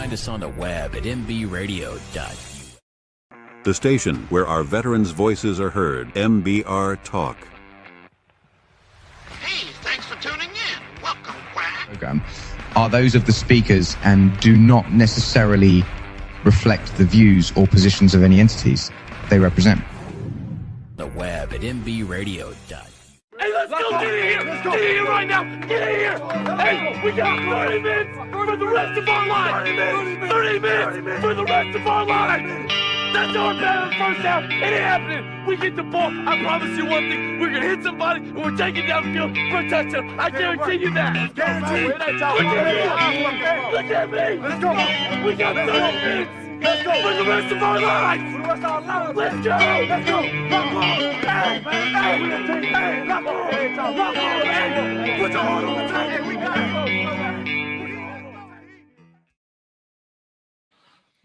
find us on the web at mbradio.us. The station where our veterans' voices are heard, MBR Talk. Hey, thanks for tuning in. Welcome, Quack. Program are those of the speakers and do not necessarily reflect the views or positions of any entities they represent. The web at mbradio.us. Hey, let's go! Get in here! Let's go! Get in here right now! Get in here! Hey, we got 30 minutes for the rest of our lives! 30 minutes for the rest of our lives! That's our plan in the first half. It ain't happening. We get the ball. I promise you one thing. We're going to hit somebody and we're taking down the field for a touchdown. I guarantee you that. Guarantee. Look at me. Let's go. We got 30 minutes. Let's go. For the rest of our lives. For the rest of our lives. Let's go. Let's go. Lock on. Hey. Hey. Lock on. Lock on. Hey. Put your heart on the table. We got it.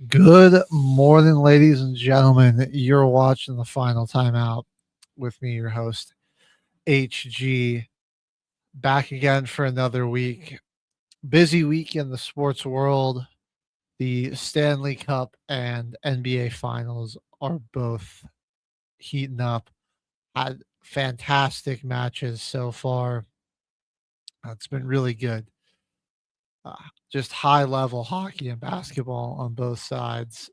Good morning, ladies and gentlemen. You're watching the Final Timeout with me, your host, HG. Back again for another week. Busy week in the sports world. The Stanley Cup and NBA Finals are both heating up. Had fantastic matches so far. It's been really good. Just high-level hockey and basketball on both sides.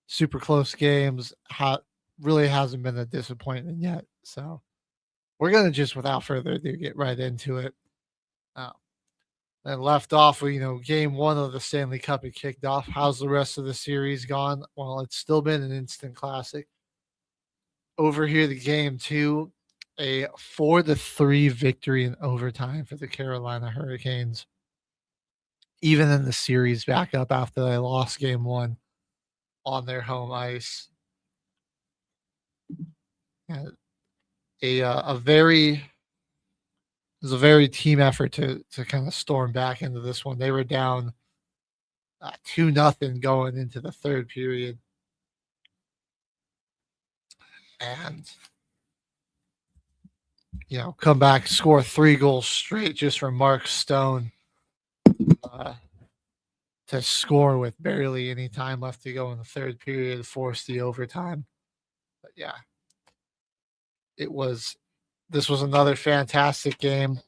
Super close games. Really hasn't been a disappointment yet. So we're going to just, without further ado, get right into it. And left off with, game one of the Stanley Cup had kicked off. How's the rest of the series gone? Well, it's still been an instant classic. Over here, the game two, a 4-3 victory in overtime for the Carolina Hurricanes. Even in the series back up after they lost game one on their home ice. And it was a very team effort to kind of storm back into this one. They were down 2-0 going into the third period. And, come back, score 3 goals straight just from Mark Stone. To score with barely any time left to go in the third period, force the overtime. But yeah, this was another fantastic game.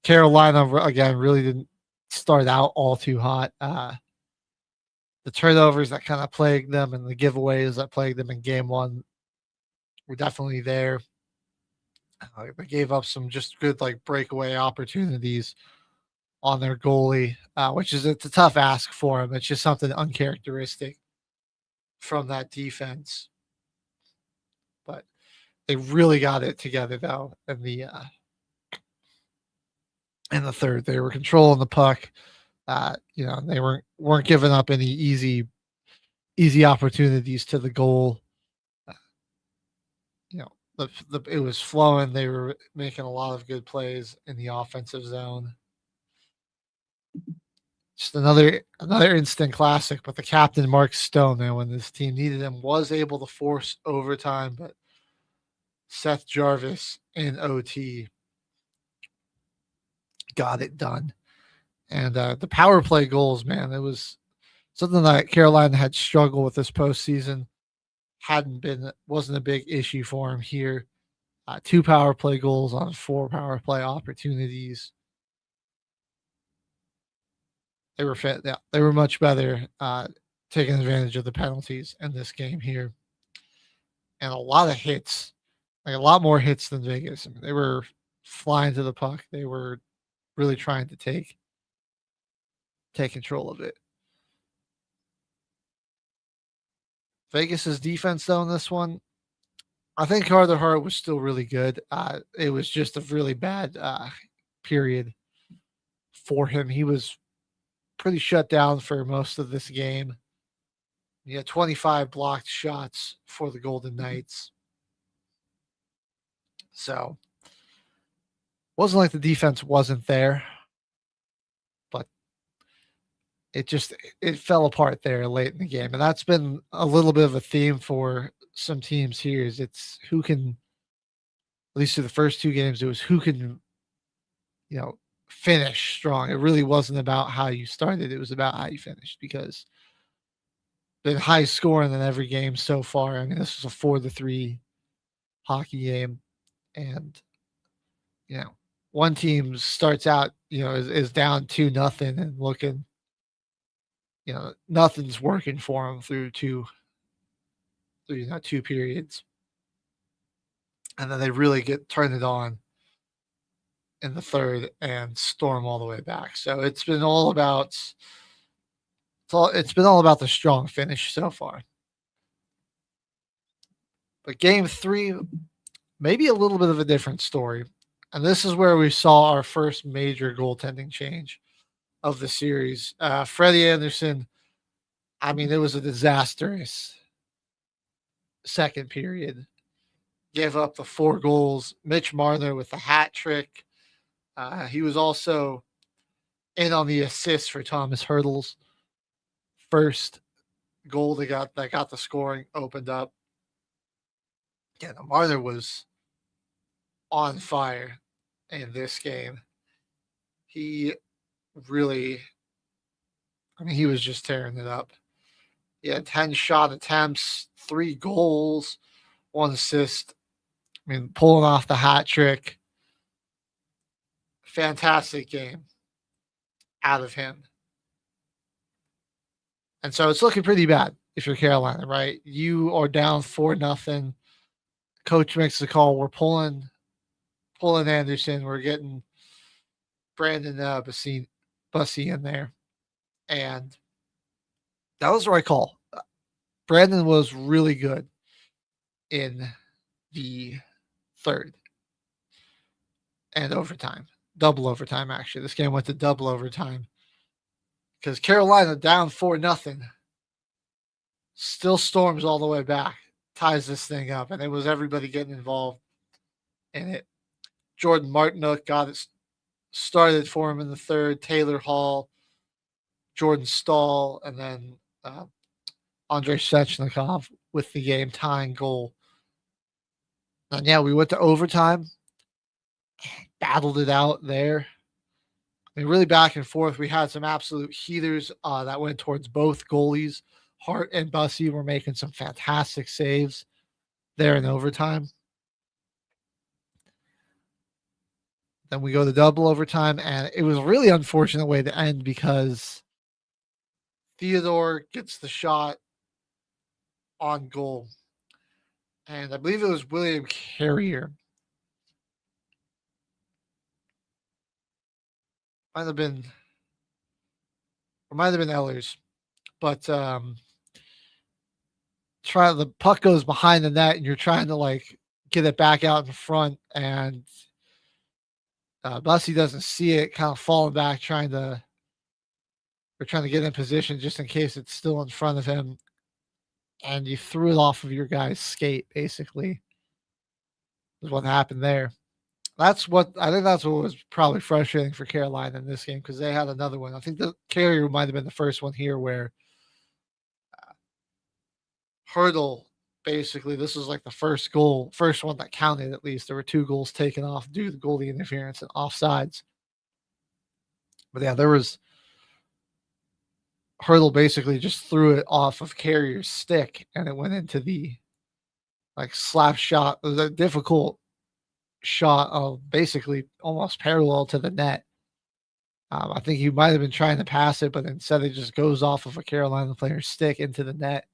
Carolina, again, really didn't start out all too hot. The turnovers that kind of plagued them and the giveaways that plagued them in game one were definitely there. They gave up some just good breakaway opportunities on their goalie, which is it's a tough ask for him. It's just something uncharacteristic from that defense. But they really got it together though in the third. They were controlling the puck. They weren't giving up any easy opportunities to the goal. It was flowing. They were making a lot of good plays in the offensive zone. Just another instant classic, but the captain, Mark Stone, man, when this team needed him, was able to force overtime, but Seth Jarvis in OT got it done. And the power play goals, man, it was something that Carolina had struggled with this postseason. Wasn't a big issue for him here. 2 power play goals on 4 power play opportunities. They were fit. Yeah, they were much better taking advantage of the penalties in this game here. And a lot of hits, a lot more hits than Vegas. I mean, they were flying to the puck. They were really trying to take control of it. Vegas's defense, though, in this one, I think Carter Hart was still really good. It was just a really bad period for him. He was pretty shut down for most of this game. He had 25 blocked shots for the Golden Knights. So, wasn't like the defense wasn't there, but it fell apart there late in the game. And that's been a little bit of a theme for some teams here. Is it's who can, at least through the first 2 games, it was who can, finish strong. It really wasn't about how you started. It was about how you finished, because been high scoring in every game so far. I mean, this was a 4-3 hockey game. And, one team starts out, is down 2-0 and looking, nothing's working for them through two periods. And then they really turn it on in the third and storm all the way back. So it's been all about the strong finish so far. But game 3, maybe a little bit of a different story. And this is where we saw our first major goaltending change of the series. Freddie Anderson, I mean, it was a disastrous second period. Gave up the 4 goals. Mitch Marner with the hat trick. He was also in on the assist for Thomas Hertl's first goal that got the scoring opened up. Yeah, Marner was on fire in this game. He really, he was just tearing it up. He had 10 shot attempts, 3 goals, 1 assist. Pulling off the hat trick. Fantastic game out of him. And so it's looking pretty bad if you're Carolina, right? You are down 4-0. Coach makes the call. We're pulling Anderson. We're getting Brandon Bussy in there. And that was the right call. Brandon was really good in the third and overtime. Double overtime, actually. This game went to double overtime because Carolina down 4-0 still storms all the way back, ties this thing up, and it was everybody getting involved in it. Jordan Martinook got it started for him in the third. Taylor Hall, Jordan Stahl, and then Andrei Svechnikov with the game tying goal. And yeah, we went to overtime, battled it out there. Really back and forth. We had some absolute heaters that went towards both goalies. Hart and Bussy were making some fantastic saves there in overtime. Then we go to double overtime, and it was a really unfortunate way to end because Theodore gets the shot on goal. And I believe it was William Carrier. Might have been Ehlers. But the puck goes behind the net, and you're trying to get it back out in front, and Bussy doesn't see it, kind of falling back, trying to get in position just in case it's still in front of him. And you threw it off of your guy's skate, basically, is what happened there. I think that's what was probably frustrating for Carolina in this game, because they had another one. I think the Carrier might have been the first one here where Hertl, basically, this was the first one that counted at least. There were 2 goals taken off due to goalie interference and offsides. But yeah, there was Hertl basically just threw it off of Carrier's stick, and it went into the slap shot. It was a difficult shot of basically almost parallel to the net. I think he might have been trying to pass it, but instead it just goes off of a Carolina player's stick into the net.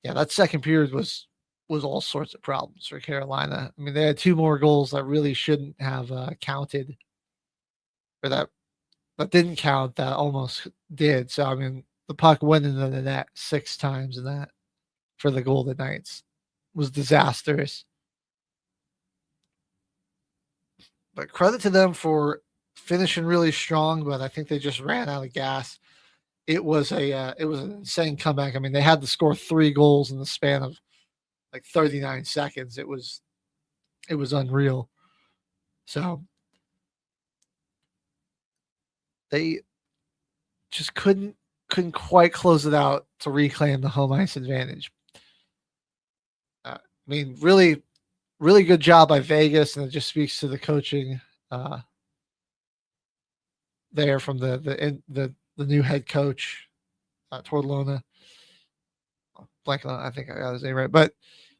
Yeah, that second period was all sorts of problems for Carolina. They had 2 more goals that really shouldn't have counted, or that didn't count, that almost did. So, the puck went into the net 6 times, and that, for the Golden Knights, was disastrous. But credit to them for finishing really strong, but I think they just ran out of gas. It was an insane comeback. They had to score 3 goals in the span of 39 seconds. It was unreal. So they just couldn't quite close it out to reclaim the home ice advantage. Really, really good job by Vegas, and it just speaks to the coaching there from the new head coach, Tortolona. Blanking on, I think I got his name right, but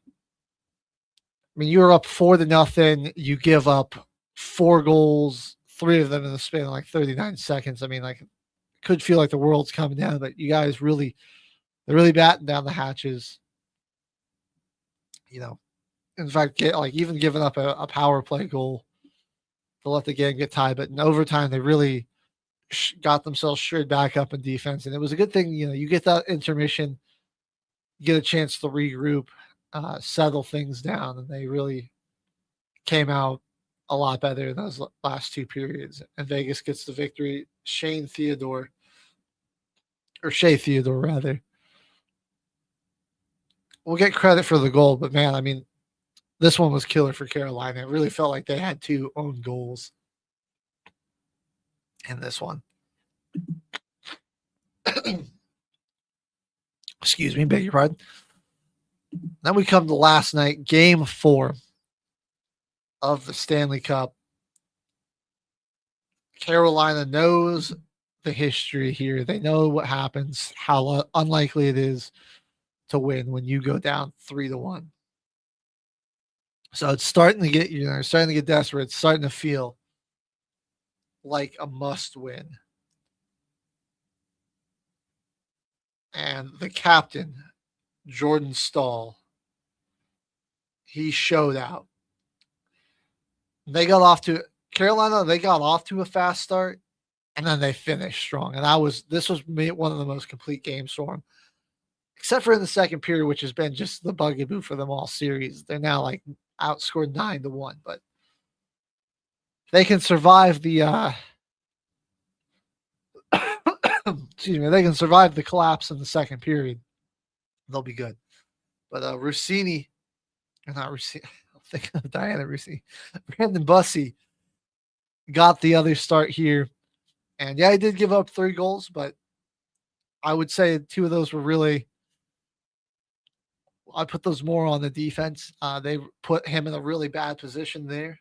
I mean, you were up 4-0. You give up 4 goals, 3 of them in the span of like 39 seconds. I mean, like, it could feel like the world's coming down, but you guys they're really batting down the hatches. You know, in fact, even giving up a power play goal to let the game get tied, but in overtime they really got themselves straight back up in defense, and it was a good thing. You know, you get that intermission, you get a chance to regroup, settle things down, and they really came out a lot better in those last 2 periods. And Vegas gets the victory. Shea Theodore, rather. We'll get credit for the goal, but man, I mean, this one was killer for Carolina. It really felt like they had 2 own goals in this one. Excuse me, beg your pardon. Then we come to last night, game 4 of the Stanley Cup. Carolina knows the history here. They know what happens, how unlikely it is to win when you go down 3-1. So it's starting to get, starting to get desperate. It's starting to feel like a must win. And the captain, Jordan Stahl, he showed out. Carolina, they got off to a fast start, and then they finished strong. And this was one of the most complete games for them. Except for in the second period, which has been just the bugaboo for them all series. They're now like outscored 9-1, but they can survive the excuse me, they can survive the collapse in the second period. They'll be good. But not Rossini, I'm thinking of Diana Rossini. Brandon Bussey got the other start here. And yeah, he did give up 3 goals, but I would say 2 of those were really, I put those more on the defense. They put him in a really bad position there.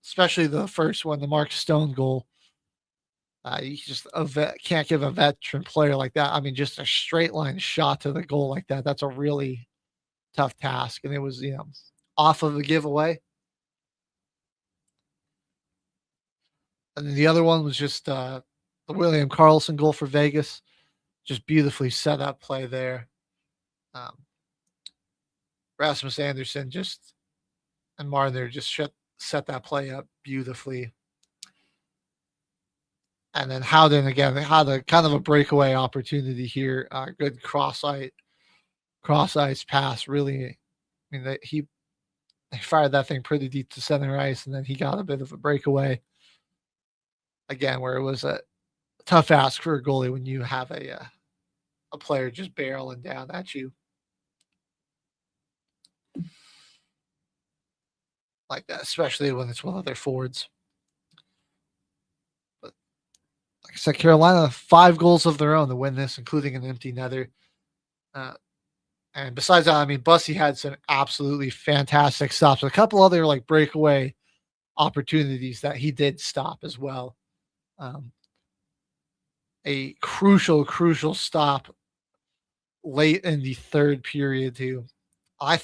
Especially the first one, the Mark Stone goal. You just can't give a veteran player like that. I mean, just a straight line shot to the goal like that. That's a really tough task. And it was, off of the giveaway. And then the other one was just the William Karlsson goal for Vegas. Just beautifully set up play there. Rasmus Anderson and Marner just set that play up beautifully. And then Howden again had a kind of a breakaway opportunity here. Good cross ice pass. Really, I mean, they fired that thing pretty deep to center ice, and then he got a bit of a breakaway. Again, where it was a tough ask for a goalie when you have a player just barreling down at you like that, especially when it's one of their forwards. But like I said, Carolina, 5 goals of their own to win this, including an empty netter. And besides that, I mean, Bussey had some absolutely fantastic stops. A couple other like breakaway opportunities that he did stop as well. A crucial stop late in the third period too. I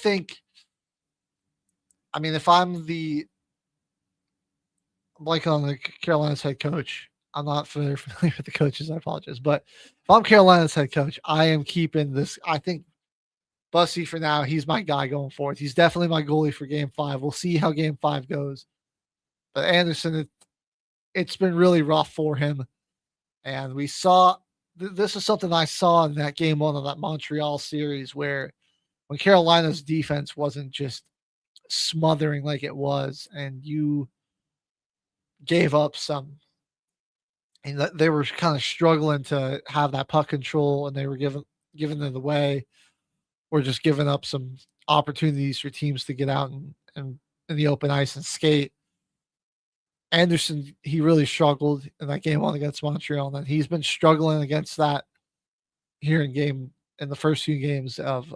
mean, if I'm like on the Carolina's head coach, I'm not familiar with the coaches, I apologize. But if I'm Carolina's head coach, I am keeping this. I think Bussey for now, he's my guy going forward. He's definitely my goalie for game 5. We'll see how game 5 goes. But Anderson, it's been really rough for him. And we saw, this is something I saw in that game 1 of that Montreal series where when Carolina's defense wasn't just smothering like it was, and you gave up some, and they were kind of struggling to have that puck control, and they were giving it away, or just giving up some opportunities for teams to get out and in the open ice and skate. Anderson, he really struggled in that game 1 against Montreal, and he's been struggling against that here in the first few games of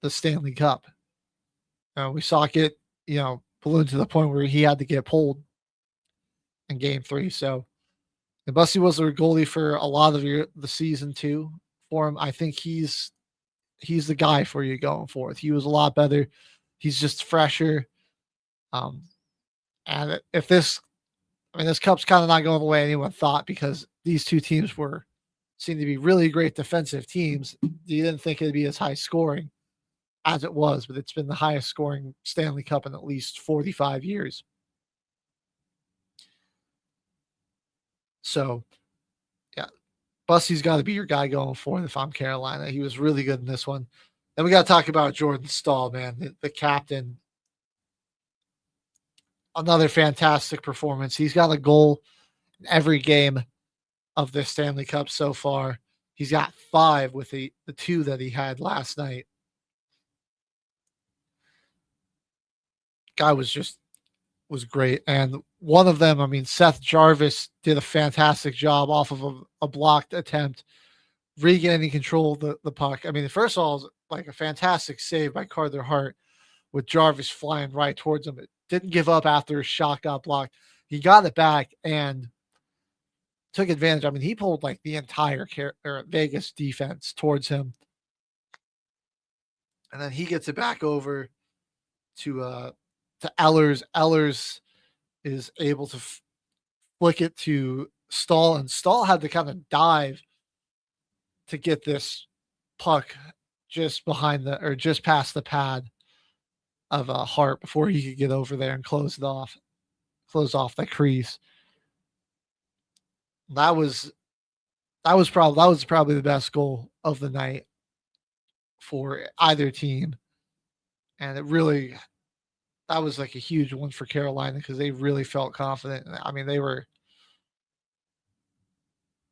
the Stanley Cup. We saw it get, balloon to the point where he had to get pulled. in Game 3. So, and Bussy was their goalie for a lot of the season too. For him, I think he's the guy for you going forward. He was a lot better. He's just fresher. And if this cup's kind of not going the way anyone thought, because these two teams seem to be really great defensive teams. You didn't think it'd be as high scoring as it was, but it's been the highest scoring Stanley Cup in at least 45 years. So, yeah, Bussy's got to be your guy going forward if I'm Carolina. He was really good in this one. Then we got to talk about Jordan Staal, man, the captain. Another fantastic performance. He's got a goal in every game of this Stanley Cup so far. He's got 5 with the 2 that he had last night. Guy was great. And one of them, I mean, Seth Jarvis did a fantastic job off of a blocked attempt, regaining control of the puck. I mean, first of all, it was like a fantastic save by Carter Hart with Jarvis flying right towards him. It didn't give up after his shot got blocked. He got it back and took advantage. I mean, he pulled like the entire Vegas defense towards him. And then he gets it back over to Ehlers. Ehlers is able to flick it to Staal, and Staal had to kind of dive to get this puck just past the pad of Hart before he could get over there and close off the crease. That was probably the best goal of the night for either team, and that was like a huge one for Carolina because they really felt confident. I mean, they were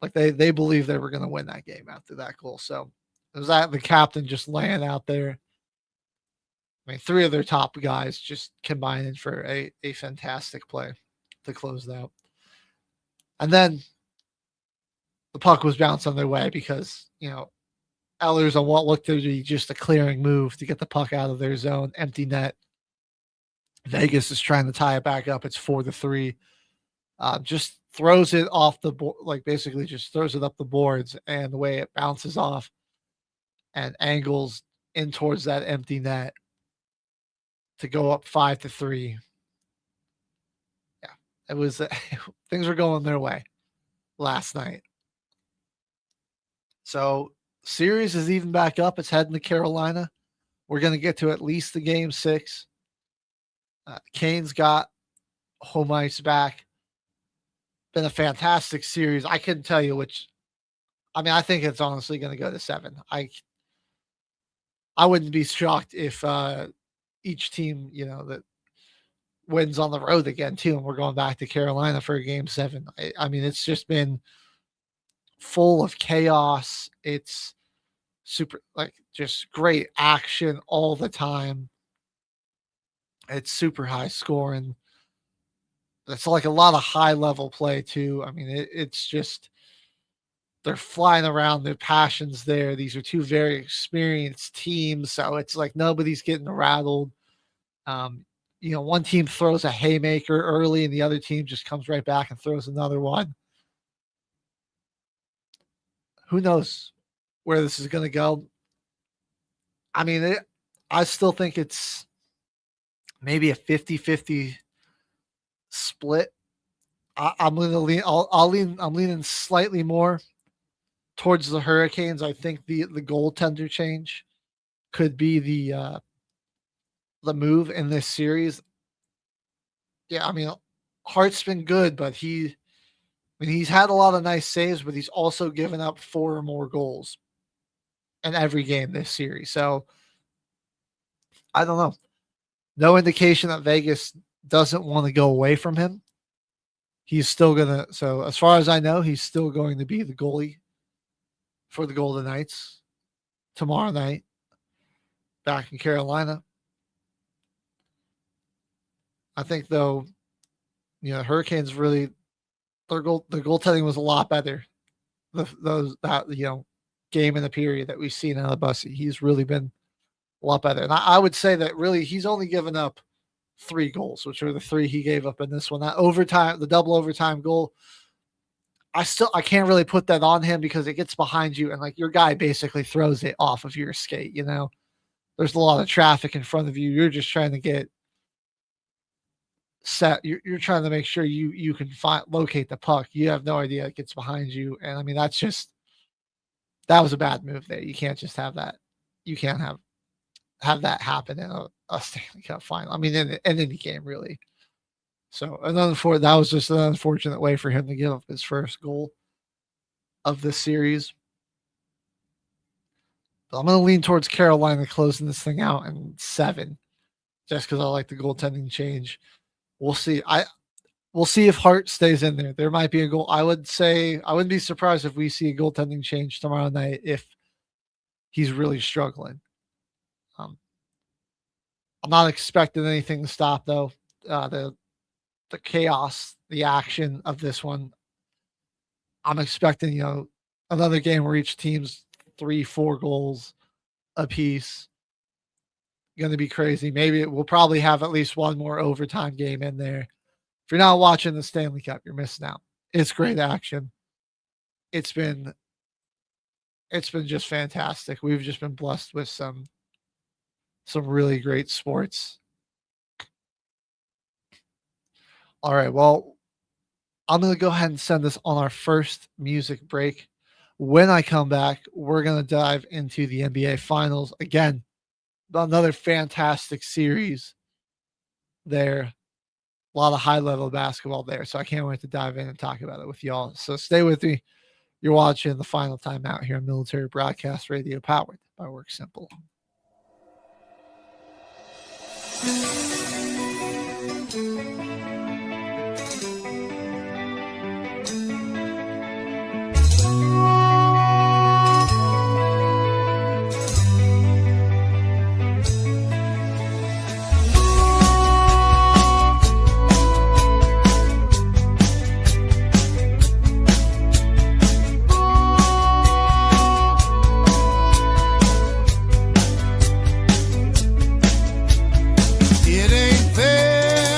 like they believed they were going to win that game after that goal. So it was that the captain just laying out there. I mean, 3 of their top guys just combining for a fantastic play to close it out. And then the puck was bounced on their way because, Ehlers on what looked to be just a clearing move to get the puck out of their zone, empty net. Vegas is trying to tie it back up. It's 4-3. Just throws it off the board, like basically just throws it up the boards, and the way it bounces off and angles in towards that empty net to go up 5-3. Yeah, it was things were going their way last night. So series is even back up. It's heading to Carolina. We're going to get to at least the game 6. Kane's got home ice back. Been a fantastic series. I couldn't tell you which. I mean, I think it's honestly going to go to 7. I wouldn't be shocked if each team, that wins on the road again too, and we're going back to Carolina for a game 7. I mean, it's just been full of chaos. It's super, just great action all the time. It's super high scoring. It's like a lot of high level play too. I mean, it's just, they're flying around, their passions there. These are 2 very experienced teams. So it's like nobody's getting rattled. One team throws a haymaker early and the other team just comes right back and throws another one. Who knows where this is going to go? I mean, I still think it's maybe a 50-50 split. I'm going to lean. I'm leaning slightly more towards the Hurricanes. I think the goaltender change could be the move in this series. Yeah, I mean, Hart's been good, but he's had a lot of nice saves, but he's also given up 4 or more goals in every game this series. So I don't know. No indication that Vegas doesn't want to go away from him. He's still going to, so as far as I know, he's still going to be the goalie for the Golden Knights tomorrow night back in Carolina. I think though, Hurricanes really, their goaltending was a lot better. Game in the period that we've seen out of Bussy, he's really been a lot better. And I would say that really he's only given up 3 goals, which are the 3 he gave up in this one. That overtime, the double overtime goal, I can't really put that on him because it gets behind you and like your guy basically throws it off of your skate, you know. There's a lot of traffic in front of you. You're just trying to get set. You're trying to make sure you can locate the puck. You have no idea it gets behind you. And I mean, that was a bad move there. You can't just have that. You can't have that happen in a Stanley Cup final. I mean, in any game, really. So, that was just an unfortunate way for him to give up his first goal of this series. But I'm going to lean towards Carolina closing this thing out in 7, just because I like the goaltending change. We'll see. We'll see if Hart stays in there. There might be a goal. I would say I wouldn't be surprised if we see a goaltending change tomorrow night if he's really struggling. I'm not expecting anything to stop though. The chaos, the action of this one. I'm expecting, another game where each team's 3-4 goals apiece. Going to be crazy. Maybe we'll probably have at least one more overtime game in there. If you're not watching the Stanley Cup, you're missing out. It's great action. It's been just fantastic. We've just been blessed with some really great sports. All right, well, I'm going to go ahead and send this on our first music break. When I come back, we're going to dive into the NBA Finals. Again, another fantastic series there. A lot of high-level basketball there, so I can't wait to dive in and talk about it with y'all. So stay with me. You're watching the Final Timeout here on Military Broadcast Radio, powered by Work Simple. It ain't fair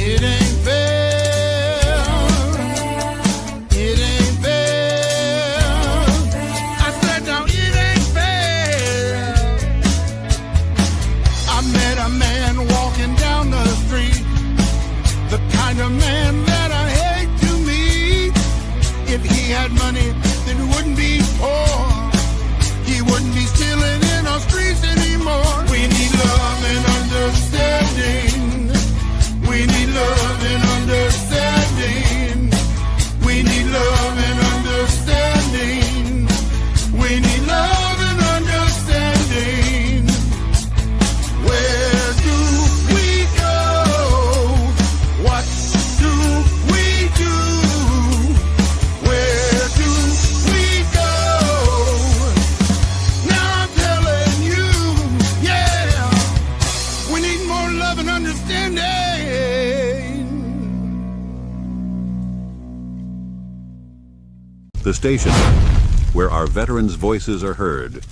It ain't fair. It ain't fair. I said, no, it ain't fair. I met a man walking down the street, the kind of man that I hate to meet. If he had money, then he wouldn't be poor. He wouldn't be stealing in our streets anymore. We need love and understanding. We need love and understanding. We need love and understanding. We need love and understanding. Where do we go? What do we do? Where do we go? Now I'm telling you, yeah, we need more love and understanding. The station where our veterans' voices are heard.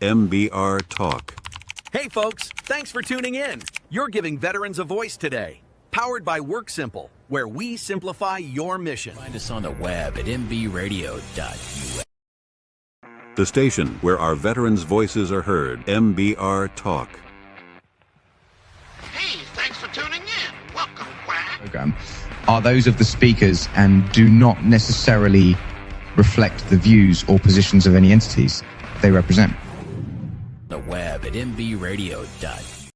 MBR Talk. Hey folks, thanks for tuning in. You're giving veterans a voice today. Powered by Work Simple, where we simplify your mission. Find us on the web at mbradio.us. The station where our veterans' voices are heard. MBR Talk. Hey, thanks for tuning in. Welcome, Quack. Program are those of the speakers and do not necessarily reflect the views or positions of any entities they represent. The web at mbradio.us.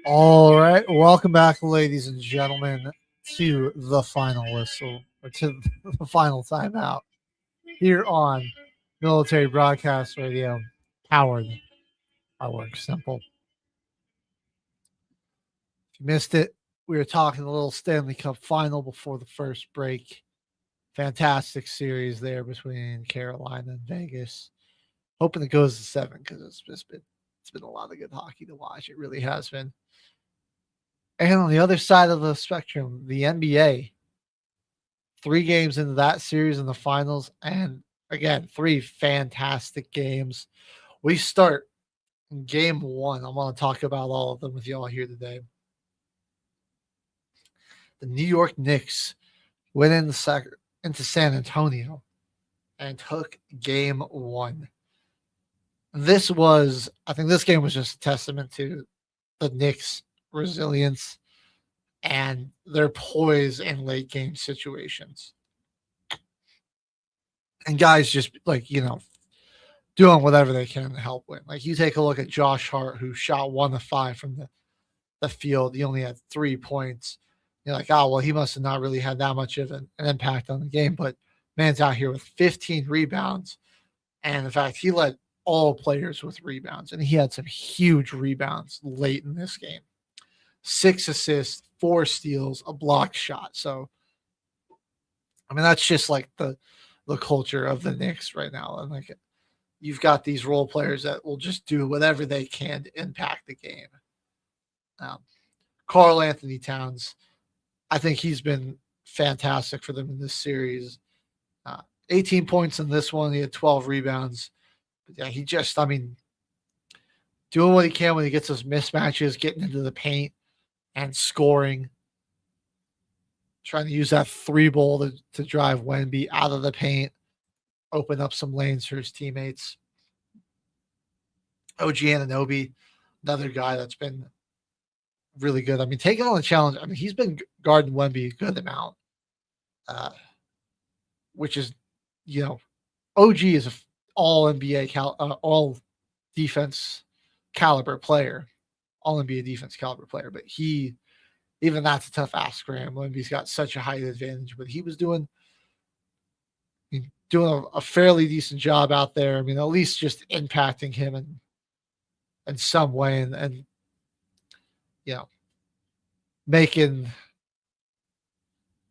All right, welcome back, ladies and gentlemen, to the final whistle, or to the final timeout here on Military Broadcast Radio, powered by Work Simple. If you missed it, we were talking a little Stanley Cup final before the first break. Fantastic series there between Carolina and Vegas. Hoping it goes to 7 because it's been a lot of good hockey to watch. It really has been. And on the other side of the spectrum, the NBA, 3 games into that series in the finals, and again, 3 fantastic games. We start in game 1. I want to talk about all of them with y'all here today. The New York Knicks went into San Antonio and took game 1. I think this game was just a testament to the Knicks' resilience and their poise in late game situations. And guys just doing whatever they can to help win. Like you take a look at Josh Hart, who shot 1 of 5 from the field. He only had 3 points. You're like, oh, well, he must have not really had that much of an impact on the game. But man's out here with 15 rebounds. And in fact, he led all players with rebounds. And he had some huge rebounds late in this game. 6 assists, 4 steals, a blocked shot. So, I mean, that's just like the culture of the Knicks right now. And like, you've got these role players that will just do whatever they can to impact the game. Karl Anthony Towns, I think he's been fantastic for them in this series. 18 points in this one. He had 12 rebounds. But yeah, doing what he can when he gets those mismatches, getting into the paint and scoring. Trying to use that 3-ball to drive Wemby out of the paint, open up some lanes for his teammates. OG Anunoby, another guy that's been really good. Taking on the challenge. He's been guarding Wemby a good amount, which is, OG is an all NBA, all defense caliber player, all NBA defense caliber player. But even that's a tough ask for him. Wemby's got such a height advantage, but he was doing a fairly decent job out there. At least just impacting him in some way and making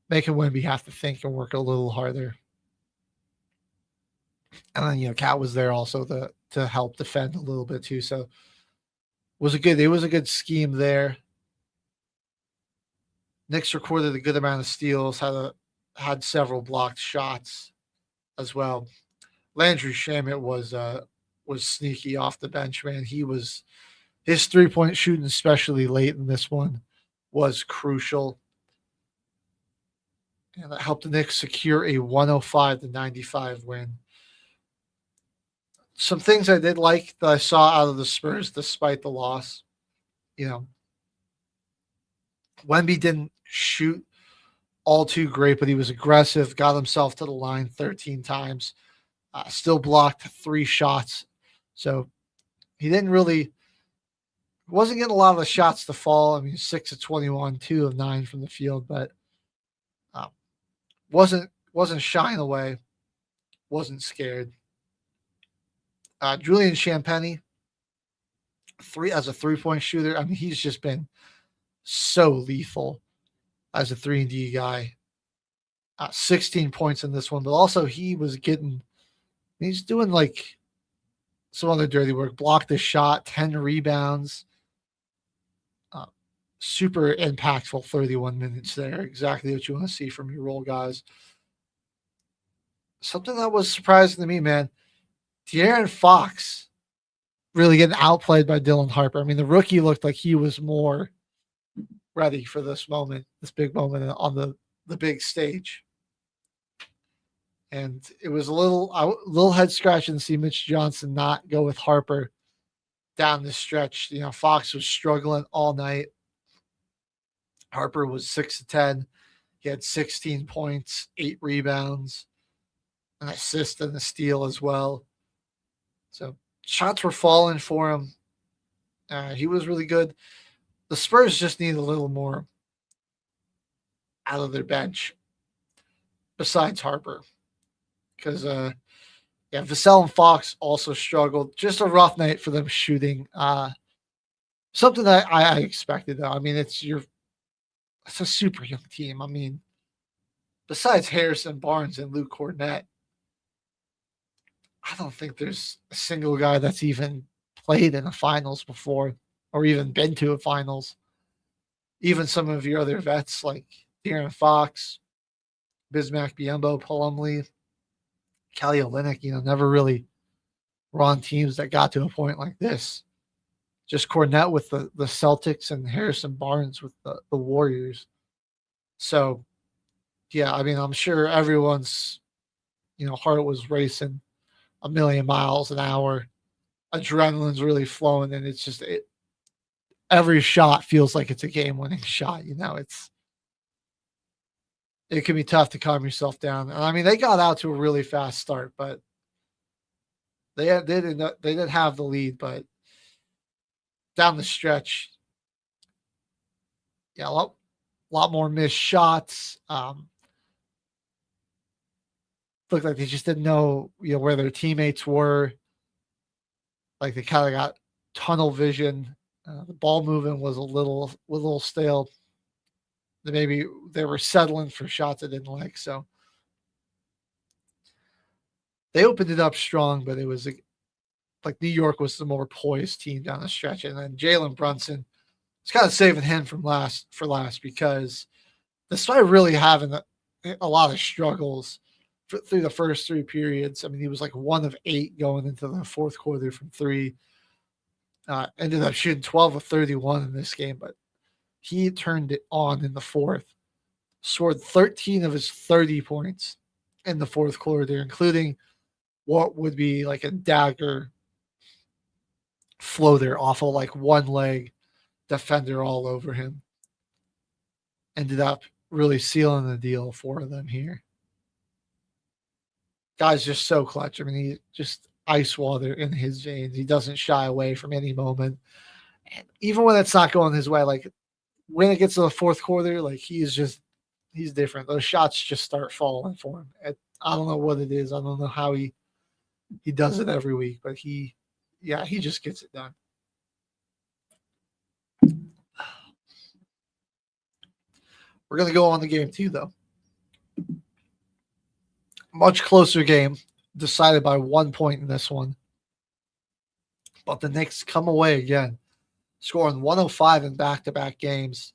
Wemby have to think and work a little harder. And then, Cat was there also to help defend a little bit too. So it was a good scheme there. Knicks recorded a good amount of steals, had several blocked shots as well. Landry Shamet was sneaky off the bench, man. His 3-point shooting, especially late in this one, was crucial. And that helped the Knicks secure a 105-95 win. Some things I did like that I saw out of the Spurs despite the loss. Wemby didn't shoot all too great, but he was aggressive, got himself to the line 13 times, still blocked 3 shots. So he wasn't getting a lot of the shots to fall. I mean, 6 of 21, 2 of 9 from the field, but wasn't shying away, wasn't scared. Julian Champagny, as a 3-point shooter. I mean, he's just been so lethal as a 3-and-D guy. 16 points in this one, but also he's doing like some other dirty work. Blocked a shot, 10 rebounds. Super impactful 31 minutes there. Exactly what you want to see from your role guys. Something that was surprising to me, man. De'Aaron Fox really getting outplayed by Dylan Harper. I mean, the rookie looked like he was more ready for this big moment on the big stage. And it was a little head scratching to see Mitch Johnson not go with Harper down the stretch. Fox was struggling all night. Harper was 6 of 10. He had 16 points, 8 rebounds, an assist and a steal as well. So shots were falling for him. He was really good. The Spurs just need a little more out of their bench besides Harper. Because, Vassell and Fox also struggled. Just a rough night for them shooting. Something that I expected, though. I mean, it's a super young team. I mean, besides Harrison Barnes and Luke Cornett, I don't think there's a single guy that's even played in a finals before or even been to a finals. Even some of your other vets like De'Aaron Fox, Bismack Biyombo, Plumlee, Kelly Olynyk, never really were on teams that got to a point like this. Just Cornett with the Celtics and Harrison Barnes with the Warriors. So, yeah, I mean, I'm sure everyone's, heart was racing a million miles an hour. Adrenaline's really flowing, and it's just every shot feels like it's a game-winning shot. It can be tough to calm yourself down. And I mean, they got out to a really fast start, but they didn't have the lead, but down the stretch, a lot more missed shots. Looked like they just didn't know, where their teammates were. Like they kind of got tunnel vision. The ball movement was a little stale. Maybe they were settling for shots they didn't like. So they opened it up strong, but it was like New York was the more poised team down the stretch. And then Jalen Brunson, it's kind of saving him for last because despite really having a lot of struggles through the first 3 periods, I mean, he was like 1 of 8 going into the fourth quarter from 3. Ended up shooting 12 of 31 in this game, but he turned it on in the fourth. Scored 13 of his 30 points in the fourth quarter, including what would be like a dagger floater off of like one leg defender all over him. Ended up really sealing the deal for them here. Guy's just so clutch. I mean, he just ice water in his veins. He doesn't shy away from any moment. And even when it's not going his way, like when it gets to the fourth quarter, like he's different. Those shots just start falling for him. I don't know what it is. I don't know how he does it every week, but he just gets it done. We're going to go on to game 2, though. Much closer game, decided by 1 point in this one. But the Knicks come away again, scoring 105 in back-to-back games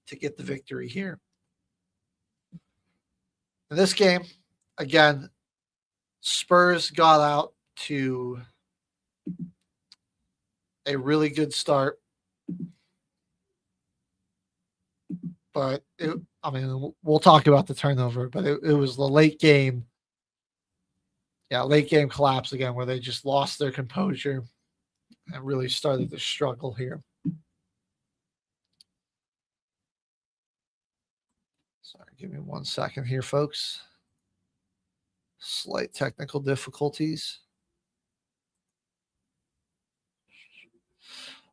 to get the victory here. In this game, again, Spurs got out to a really good start. But we'll talk about the turnover, but it was the late game. Yeah, late game collapse again where they just lost their composure and really started to struggle here. Sorry, give me 1 second here, folks. Slight technical difficulties.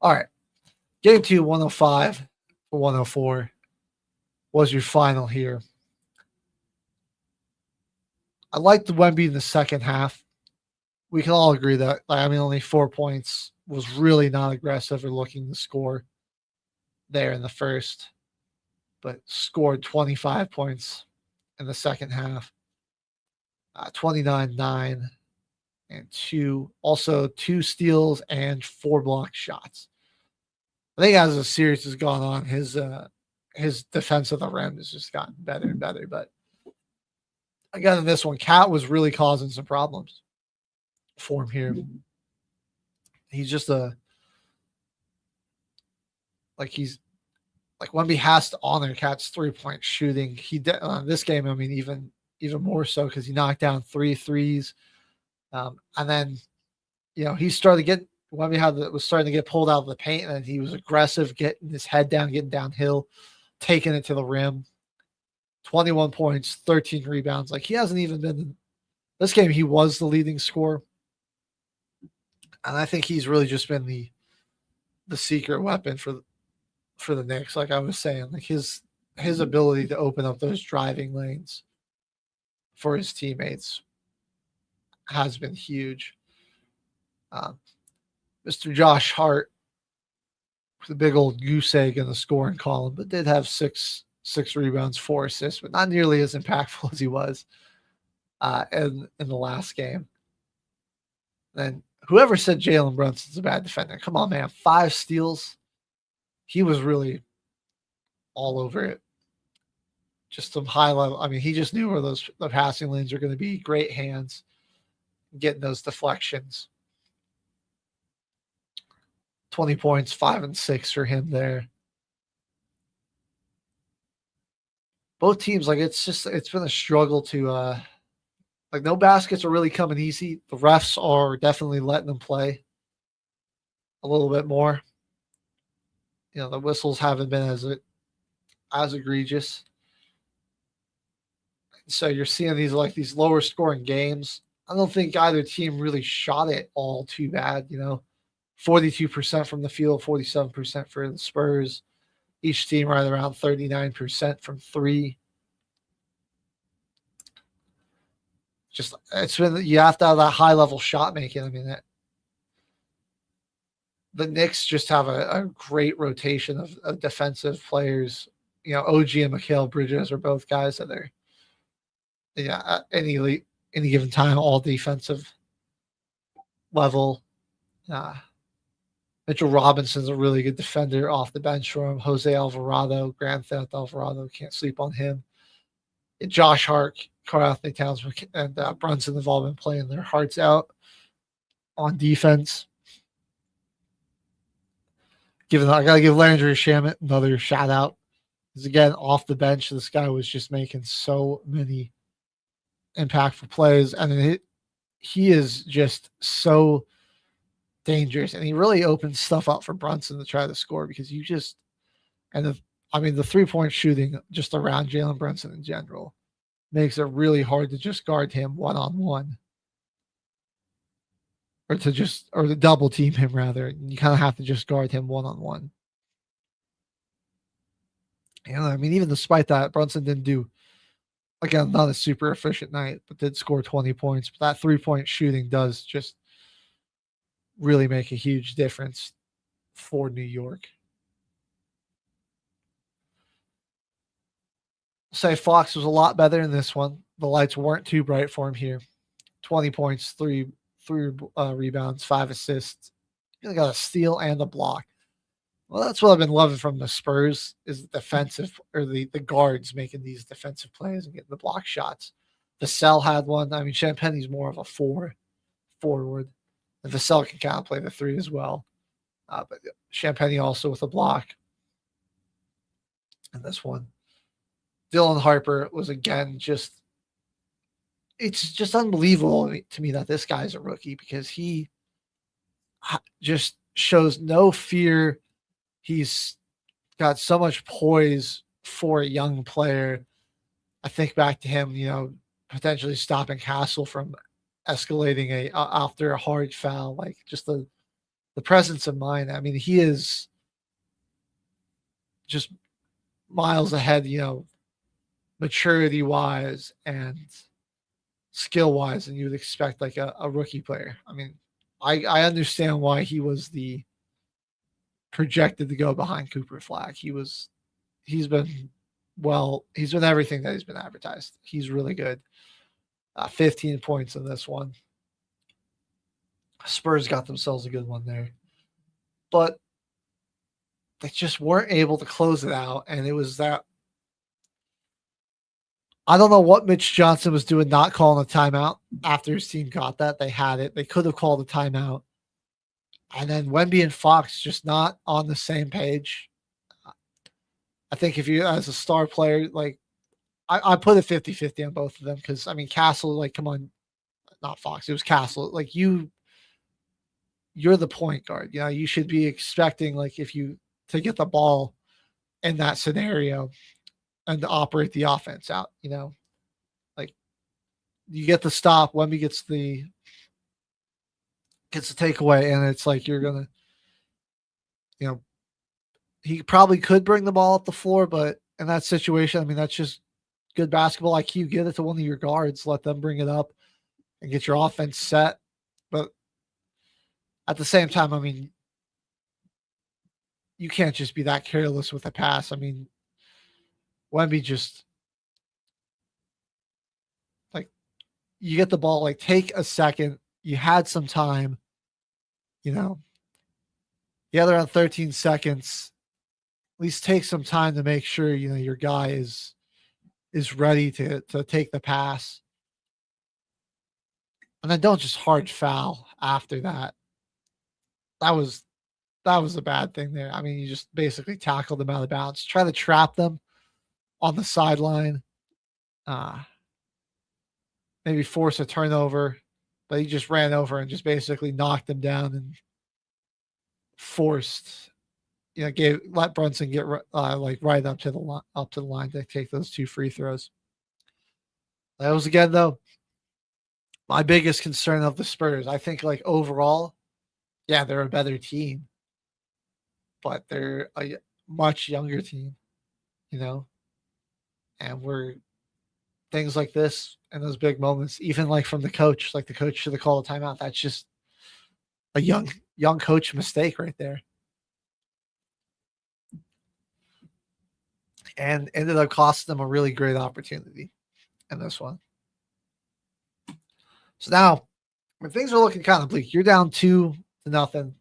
All right. Game 2, 105 for 104 was your final here. I liked the Wemby in the second half. We can all agree that, only 4 points was really not aggressive or looking to score there in the first, but scored 25 points in the second half, 29-9 and 2 steals and 4 block shots. I think as the series has gone on, his defense of the rim has just gotten better and better. But again, in this one, Cat was really causing some problems for him here. He's just Wemby has to honor Cat's 3-point shooting. He did this game. Even more so because he knocked down 3 threes, and then he started getting. Wemby was starting to get pulled out of the paint, and he was aggressive, getting his head down, getting downhill, taking it to the rim. 21 points, 13 rebounds. He hasn't even been in this game. He was the leading scorer, and I think he's really just been the secret weapon for the Knicks. Like I was saying, his ability to open up those driving lanes for his teammates has been huge. Mr. Josh Hart, the big old goose egg in the scoring column, but did have six rebounds, 4 assists, but not nearly as impactful as he was in the last game. And whoever said Jalen Brunson's a bad defender, come on, man, 5 steals. He was really all over it. Just some high level. He just knew where the passing lanes are going to be. Great hands, getting those deflections. 20 points, 5 and 6 for him there. Both teams, it's been a struggle to, no baskets are really coming easy. The refs are definitely letting them play a little bit more. The whistles haven't been as egregious. So you're seeing these lower scoring games. I don't think either team really shot it all too bad. 42% from the field, 47% for the Spurs. Each team right around 39% from 3. Just you have to have that high level shot making. The Knicks just have a great rotation of defensive players. OG and Mikal Bridges are both guys that are, at any given time, all defensive level. Mitchell Robinson's a really good defender off the bench for him. Jose Alvarado, Grand Theft Alvarado, can't sleep on him. And Josh Hart, Karl-Anthony Towns, and Brunson have all been playing their hearts out on defense. I got to give Landry Shamet another shout out. Because again, off the bench, this guy was just making so many impactful plays. And he is just so dangerous. And he really opens stuff up for Brunson to try to score because the 3-point shooting just around Jalen Brunson in general makes it really hard to just guard him one-on-one. Or to double team him rather. You kind of have to just guard him one-on-one. Even despite that, Brunson didn't do, again, not a super efficient night, but did score 20 points. But that 3-point shooting does just really make a huge difference for New York. Say Fox was a lot better in this one. The lights weren't too bright for him here. 20 points, 3 rebounds, 5 assists. He got a steal and a block. Well, that's what I've been loving from the Spurs is the defensive or the guards making these defensive plays and getting the block shots. Vassell had one. Champagne's more of a forward. And Vassell can kind of play the 3 as well. But Champagne also with a block. And this one, Dylan Harper was again it's just unbelievable to me that this guy's a rookie because he just shows no fear. He's got so much poise for a young player. I think back to him, potentially stopping Castle from escalating after a hard foul, like just the presence of mind. I mean, he is just miles ahead, maturity wise and skill wise than you would expect like a rookie player. I mean, I understand why he was the projected to go behind Cooper Flag. He's been everything that he's been advertised. He's really good. 15 points in this one. Spurs got themselves a good one there. But they just weren't able to close it out. And it was that. I don't know what Mitch Johnson was doing not calling a timeout after his team got that. They had it. They could have called a timeout. And then Wemby and Fox just not on the same page. I think if you, as a star player, like, I put a 50-50 on both of them because, I mean, Castle, like, come on, not Fox, it was Castle. Like, you're the point guard. You should be expecting, like, to get the ball in that scenario and to operate the offense out, like you get the stop, Wemby gets the takeaway, and it's like you're gonna, he probably could bring the ball up the floor, but in that situation, I mean, that's just good basketball IQ. Get it to one of your guards, let them bring it up and get your offense set. But at the same time, I mean, you can't just be that careless with a pass. I mean, Wemby just, like, you get the ball, like, take a second. You had some time, the other on 13 seconds. At least take some time to make sure, your guy is ready to take the pass. And then don't just hard foul after that. That was a bad thing there. I mean, you just basically tackled them out of bounds. Try to trap them on the sideline, maybe force a turnover, but he just ran over and just basically knocked them down and forced, let Brunson get like right up to the line to take those 2 free throws. That was, again, though, my biggest concern of the Spurs. I think, like, overall, yeah, they're a better team, but they're a much younger team, and we're things like this and those big moments, even like from the coach, like the coach should have called a timeout. That's just a young coach mistake right there. And ended up costing them a really great opportunity in this one. So now, when things are looking kind of bleak, you're down 2-0.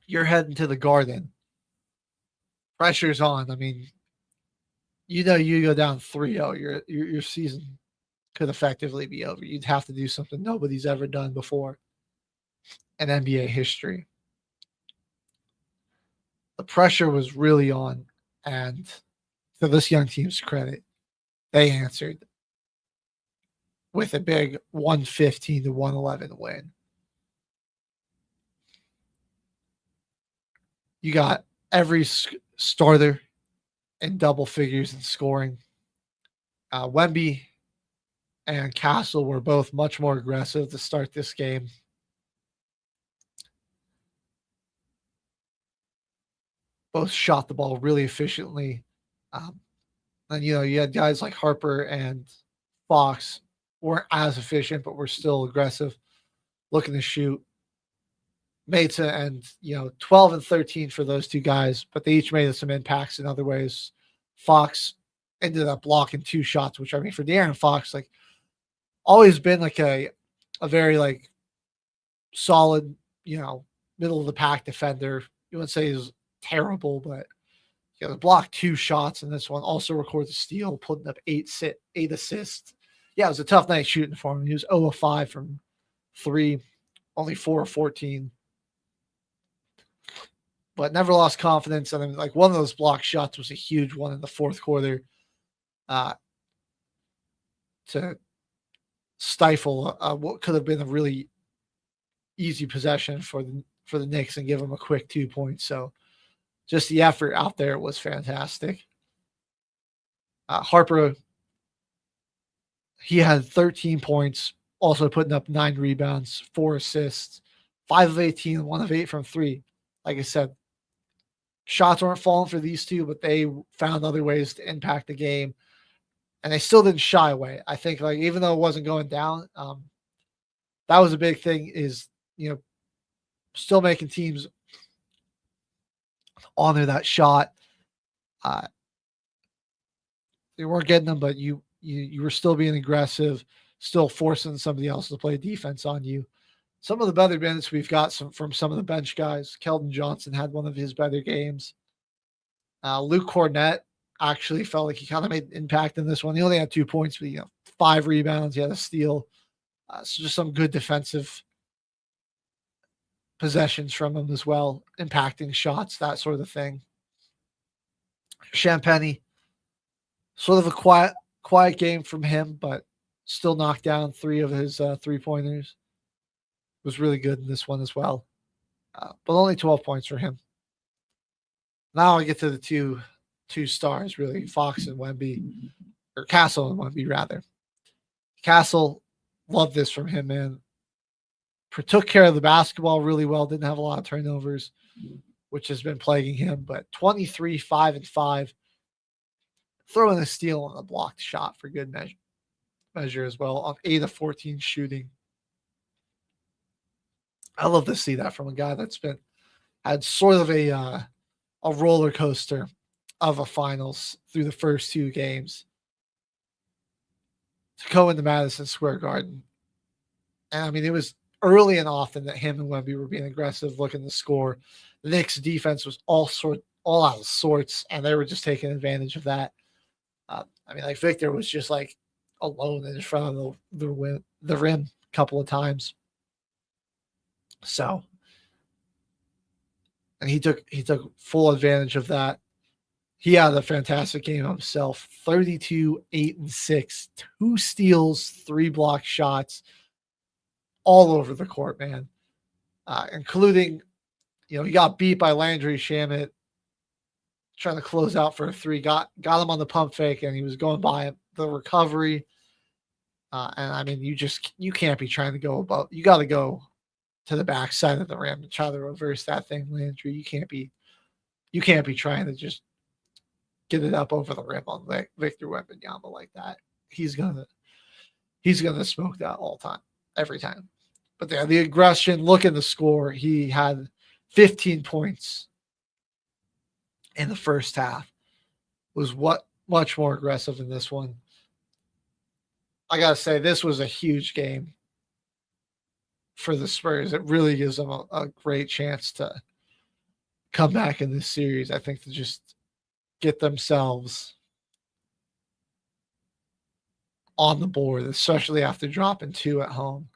You're heading to the Garden. Pressure's on. I mean, you go down 3-0, your season could effectively be over. You'd have to do something nobody's ever done before in NBA history. The pressure was really on, and to this young team's credit, they answered with a big 115-111 win. You got every starter in double figures in scoring. Wemby and Castle were both much more aggressive to start this game. Both shot the ball really efficiently. And, you had guys like Harper and Fox weren't as efficient, but were still aggressive, looking to shoot. Mesa and 12 and 13 for those 2 guys, but they each made some impacts in other ways. Fox ended up blocking 2 shots, which, I mean, for De'Aaron Fox, like, always been like a very, like, solid, middle of the pack defender. You wouldn't say he's terrible, but blocked 2 shots in this one. Also records a steal, putting up 8 assists. Yeah, it was a tough night shooting for him. He was 0-5 from 3, only 4 of 14. but never lost confidence. And then, like, one of those block shots was a huge one in the fourth quarter to stifle what could have been a really easy possession for the Knicks and give them a quick 2 points. So just the effort out there was fantastic. Harper, he had 13 points, also putting up 9 rebounds, 4 assists, 5 of 18, 1 of 8 from 3. Like I said, shots weren't falling for these two, but they found other ways to impact the game. And they still didn't shy away. I think, like, even though it wasn't going down, that was a big thing, is, still making teams honor that shot. They weren't getting them, but you were still being aggressive, still forcing somebody else to play defense on you. Some of the better minutes we've got from some of the bench guys. Keldon Johnson had one of his better games. Luke Cornett actually felt like he kind of made an impact in this one. He only had 2 points, but 5 rebounds. He had a steal. So just some good defensive possessions from him as well, impacting shots, that sort of thing. Champagny, sort of a quiet game from him, but still knocked down 3 of his 3-pointers. Was really good in this one as well. But only 12 points for him. Now I get to the two stars, really, Fox and Wemby, or Castle and Wemby, rather. Castle, loved this from him, man. Took care of the basketball really well, didn't have a lot of turnovers, which has been plaguing him, but 23, 5, and 5. Throwing a steal and a blocked shot for good measure as well, on 8 of 14 shooting. I love to see that from a guy that's had sort of a roller coaster of a finals through the first 2 games to go into Madison Square Garden. And I mean, it was early and often that him and Wemby were being aggressive, looking to score. The Knicks defense was all out of sorts, and they were just taking advantage of that. I mean, like, Victor was just like alone in front of the rim a couple of times. So, and he took full advantage of that. He had a fantastic game himself. 32, 8, and 6, 2 steals, 3 block shots, all over the court, man. Including, he got beat by Landry Shamet trying to close out for a 3. Got him on the pump fake, and he was going by him. The recovery, and I mean, you can't be trying to go above. You got to go to the back side of the rim and try to reverse that thing, Landry. You can't be trying to just get it up over the rim on Victor Wembanyama like that. He's gonna smoke that all time, every time. But yeah, the aggression, looking to score. He had 15 points in the first half. Was much more aggressive in this one. I gotta say, this was a huge game for the Spurs. It really gives them a great chance to come back in this series. I think to just get themselves on the board, especially after dropping 2 at home.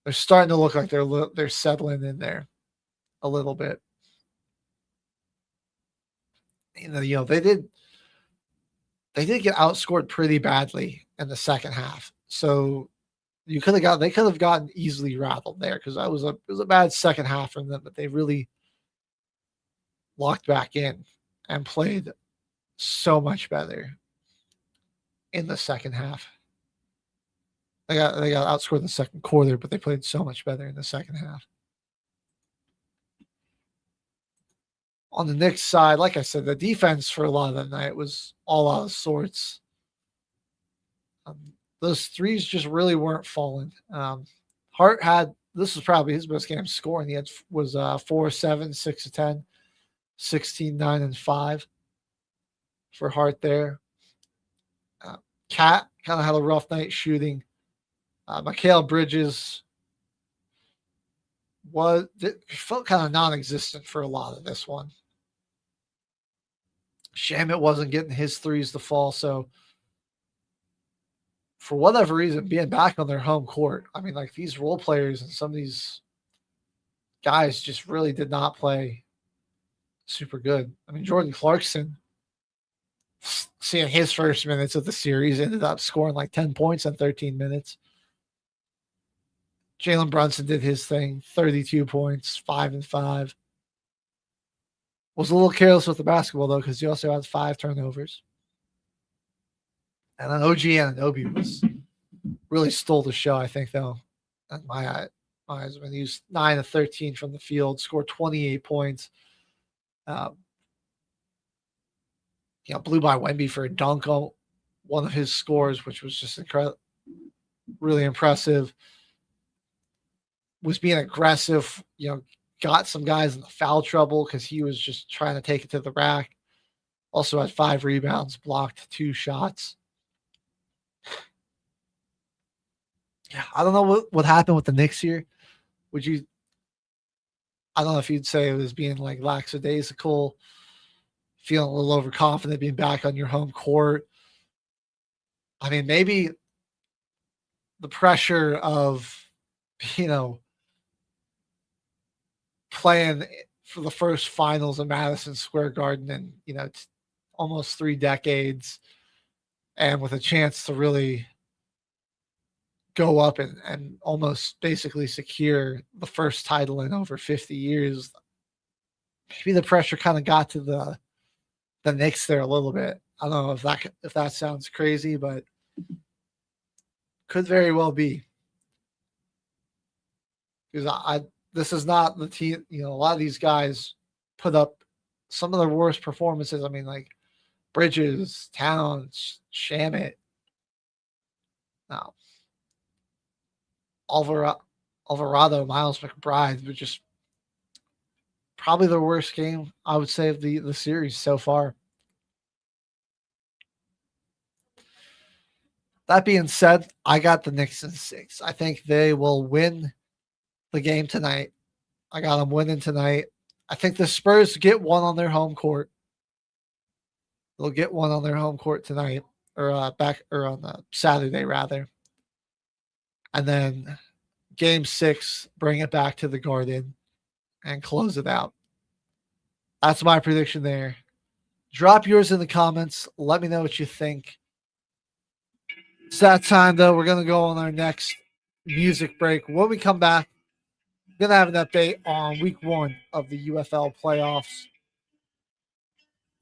They're starting to look like they're settling in there a little bit. They did get outscored pretty badly in the second half. So they could have gotten easily rattled there, because it was a bad second half from them, but they really locked back in and played so much better in the second half. They got outscored in the second quarter, but they played so much better in the second half. On the Knicks side, like I said, the defense for a lot of the night was all out of sorts. Those threes just really weren't falling. Hart this was probably his best game scoring. He was 4-7, 6-10, 16, 9, and 5 for Hart there. Cat kind of had a rough night shooting. Mikal Bridges felt kind of non-existent for a lot of this one. Shamet wasn't getting his threes to fall, so for whatever reason, being back on their home court, I mean, like, these role players and some of these guys just really did not play super good. I mean, Jordan Clarkson, seeing his first minutes of the series, ended up scoring like 10 points in 13 minutes. Jalen Brunson did his thing, 32 points, 5 and 5. Was a little careless with the basketball, though, because he also had 5 turnovers. And then OG Anunoby really stole the show, I think, though, in my eyes. When he was 9 of 13 from the field, scored 28 points. Blew by Wemby for a dunk on one of his scores, which was just really impressive. Was being aggressive, got some guys in the foul trouble because he was just trying to take it to the rack. Also had 5 rebounds, blocked 2 shots. Yeah, I don't know what happened with the Knicks here. I don't know if you'd say it was being like lackadaisical, feeling a little overconfident, being back on your home court. I mean, maybe the pressure of, playing for the first finals of Madison Square Garden in, almost 3 decades, and with a chance to really go up and almost basically secure the first title in over 50 years. Maybe the pressure kind of got to the Knicks there a little bit. I don't know if that sounds crazy, but could very well be. Because this is not the team, a lot of these guys put up some of their worst performances. I mean, like Bridges, Towns, Shamet. No. Alvarado, Miles McBride were just probably the worst game, I would say, of the series so far. That being said, I got the Knicks in 6. I think they will win the game tonight. I got them winning tonight. I think the Spurs get one on their home court. They'll get one on their home court tonight, or on the Saturday rather. And then game 6, bring it back to the Garden and close it out. That's my prediction there. Drop yours in the comments. Let me know what you think. It's that time, though. We're going to go on our next music break. When we come back, we're going to have an update on week 1 of the UFL playoffs.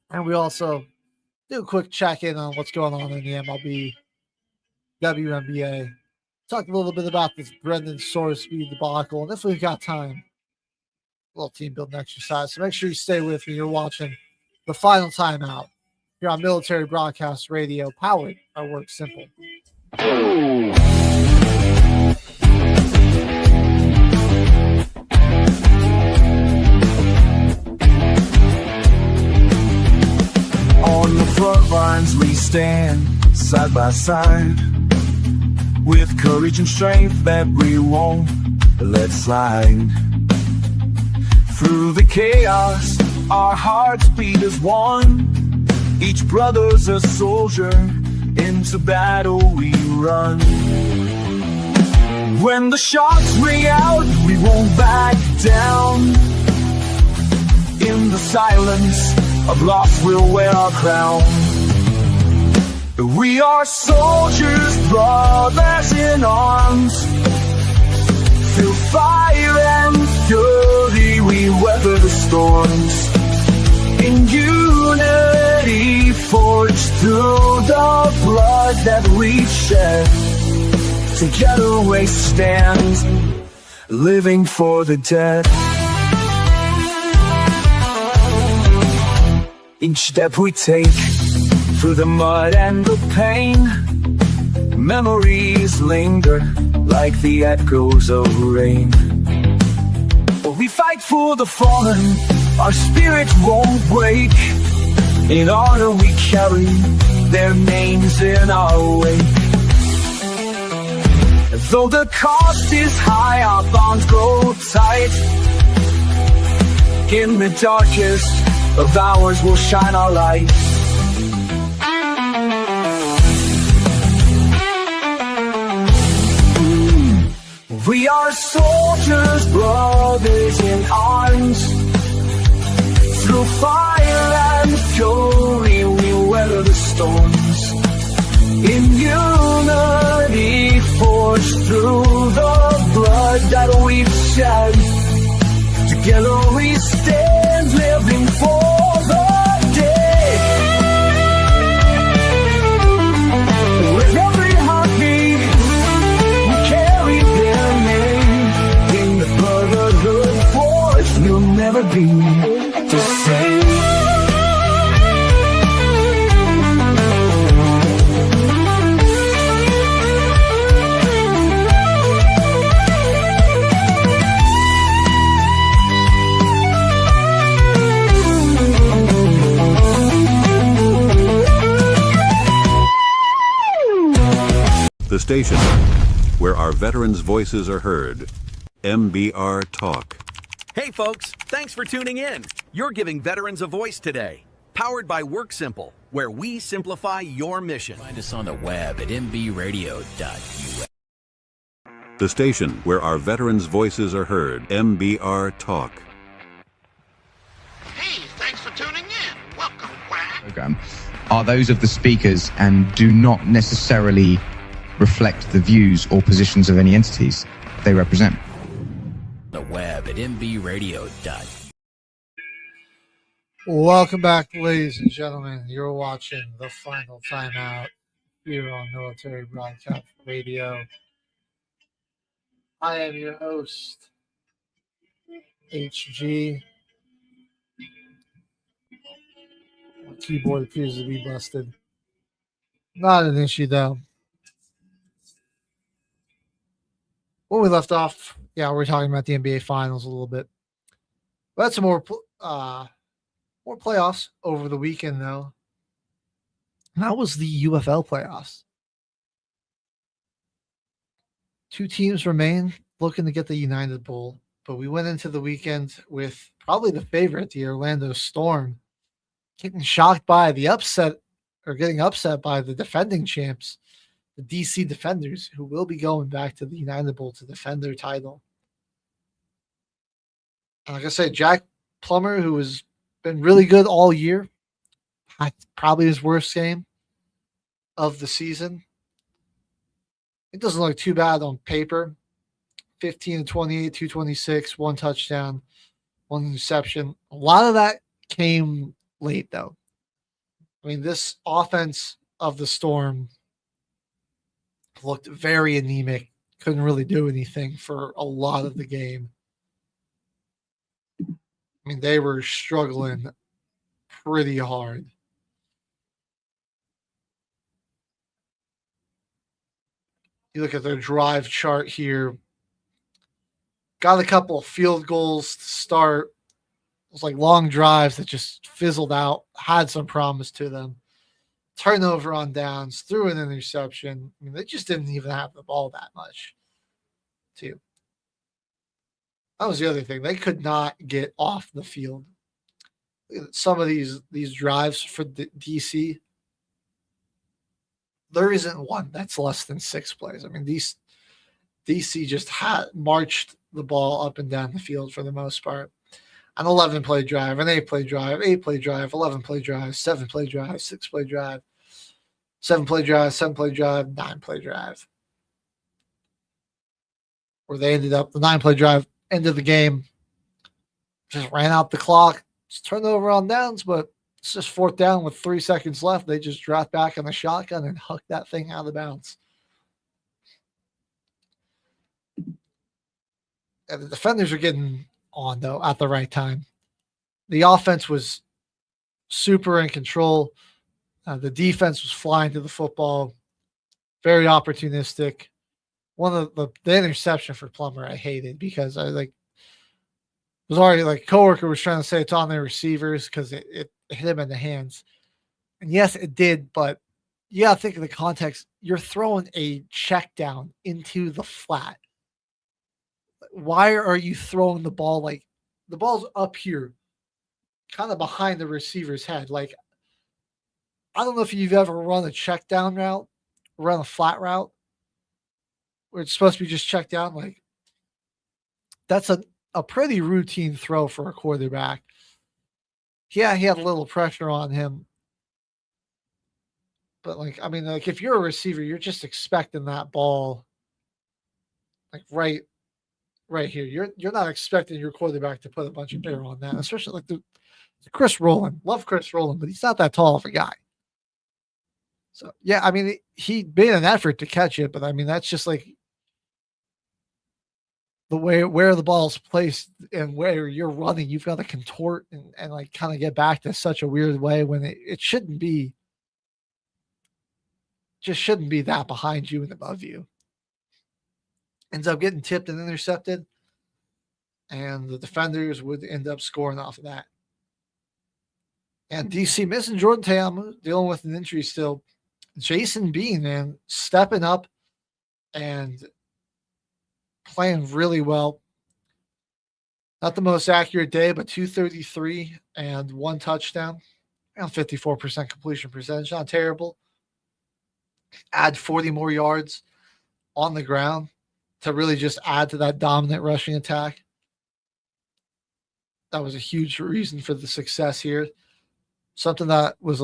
And we also do a quick check-in on what's going on in the MLB, WNBA. Talk a little bit about this Brendan Sorsby debacle. And if we've got time, a little team building exercise. So make sure you stay with me. You're watching the Final Timeout here on Military Broadcast Radio, powered by Work Simple. On the front lines we stand, side by side, with courage and strength that we won't let slide. Through the chaos, our hearts beat as one. Each brother's a soldier, into battle we run. When the shots ring out, we won't back down. In the silence of loss, we'll wear our crown. We are soldiers, brothers in arms. Through fire and fury, we weather the storms. In unity, forged through the blood that we shed. Together we stand, living for the dead. Each step we take, through the mud and the pain, memories linger like the echoes of rain. We fight for the fallen, our spirit won't break. In honor we carry their names in our wake. Though the cost is high, our bonds grow tight. In the darkest of hours we'll shine our light. We are soldiers, brothers in arms. Through fire and fury, we weather the storms. In unity, forged through the blood that we've shed. Together we stand, living for the day. With every heartbeat, we carry their name. In the brotherhood force, we'll never be the same. The station where our veterans' voices are heard. MBR Talk. Hey folks, thanks for tuning in. You're giving veterans a voice today. Powered by WorkSimple, where we simplify your mission. Find us on the web at mbradio.us. The station where our veterans' voices are heard. MBR Talk. Hey, thanks for tuning in. Welcome, Quack. Program are those of the speakers and do not necessarily reflect the views or positions of any entities they represent. The web at mbradio.us. Welcome back, ladies and gentlemen. You're watching The Final Timeout here on Military Broadcast Radio. I am your host, HG. My keyboard appears to be busted. Not an issue, though. When we left off, yeah, we're talking about the NBA Finals a little bit. We had some more playoffs over the weekend, though. And that was the UFL playoffs. Two teams remain looking to get the United Bowl, but we went into the weekend with probably the favorite, the Orlando Storm, getting shocked by the upset, or getting upset by the defending champs, the DC Defenders, who will be going back to the United Bowl to defend their title. And like I said, Jack Plummer, who has been really good all year, had probably his worst game of the season. It doesn't look too bad on paper. 15 and 28, 226, one touchdown, one interception. A lot of that came late, though. I mean, this offense of the Storm looked very anemic. Couldn't really do anything for a lot of the game. I mean, they were struggling pretty hard. You look at their drive chart here. Got a couple of field goals to start. It was like long drives that just fizzled out, had some promise to them. Turnover on downs, threw an interception. I mean, they just didn't even have the ball that much, too. That was the other thing. They could not get off the field. Some of these drives for the DC, there isn't one that's less than 6 plays. I mean, these DC just marched the ball up and down the field for the most part. An 11-play drive, an 8-play drive, 8-play drive, 11-play drive, 7-play drive, 6-play drive, 7-play drive, 7-play drive, 9-play drive. Where they ended up, the 9-play drive, end of the game, just ran out the clock. It's turnover on downs, but it's just 4th down with 3 seconds left. They just dropped back on the shotgun and hucked that thing out of bounds. And the defenders are getting on, though, at the right time. The offense was super in control. The defense was flying to the football. Very opportunistic. One of the interception for Plummer I hated because I was already coworker was trying to say it's on their receivers because it hit him in the hands. And yes, it did, but you got to think of the context. You're throwing a check down into the flat. Why are you throwing the ball the ball's up here, kind of behind the receiver's head? I don't know if you've ever run a check down route, run a flat route, where it's supposed to be just checked down. That's a pretty routine throw for a quarterback. Yeah, he had a little pressure on him. But if you're a receiver, you're just expecting that ball right here. You're not expecting your quarterback to put a bunch of air on that, especially the Chris Rowland. Love Chris Rowland, but he's not that tall of a guy. So yeah, he made an effort to catch it, but that's just the way where the ball's placed and where you're running. You've got to contort and kind of get back to such a weird way when it shouldn't be. Just shouldn't be that behind you and above you. Ends up getting tipped and intercepted, and the defenders would end up scoring off of that. And DC missing Jordan Tam, dealing with an injury still. Jason Bean, man, stepping up and playing really well. Not the most accurate day, but 233 and 1 touchdown. Around 54% completion percentage. Not terrible. Add 40 more yards on the ground to really just add to that dominant rushing attack. That was a huge reason for the success here. Something that was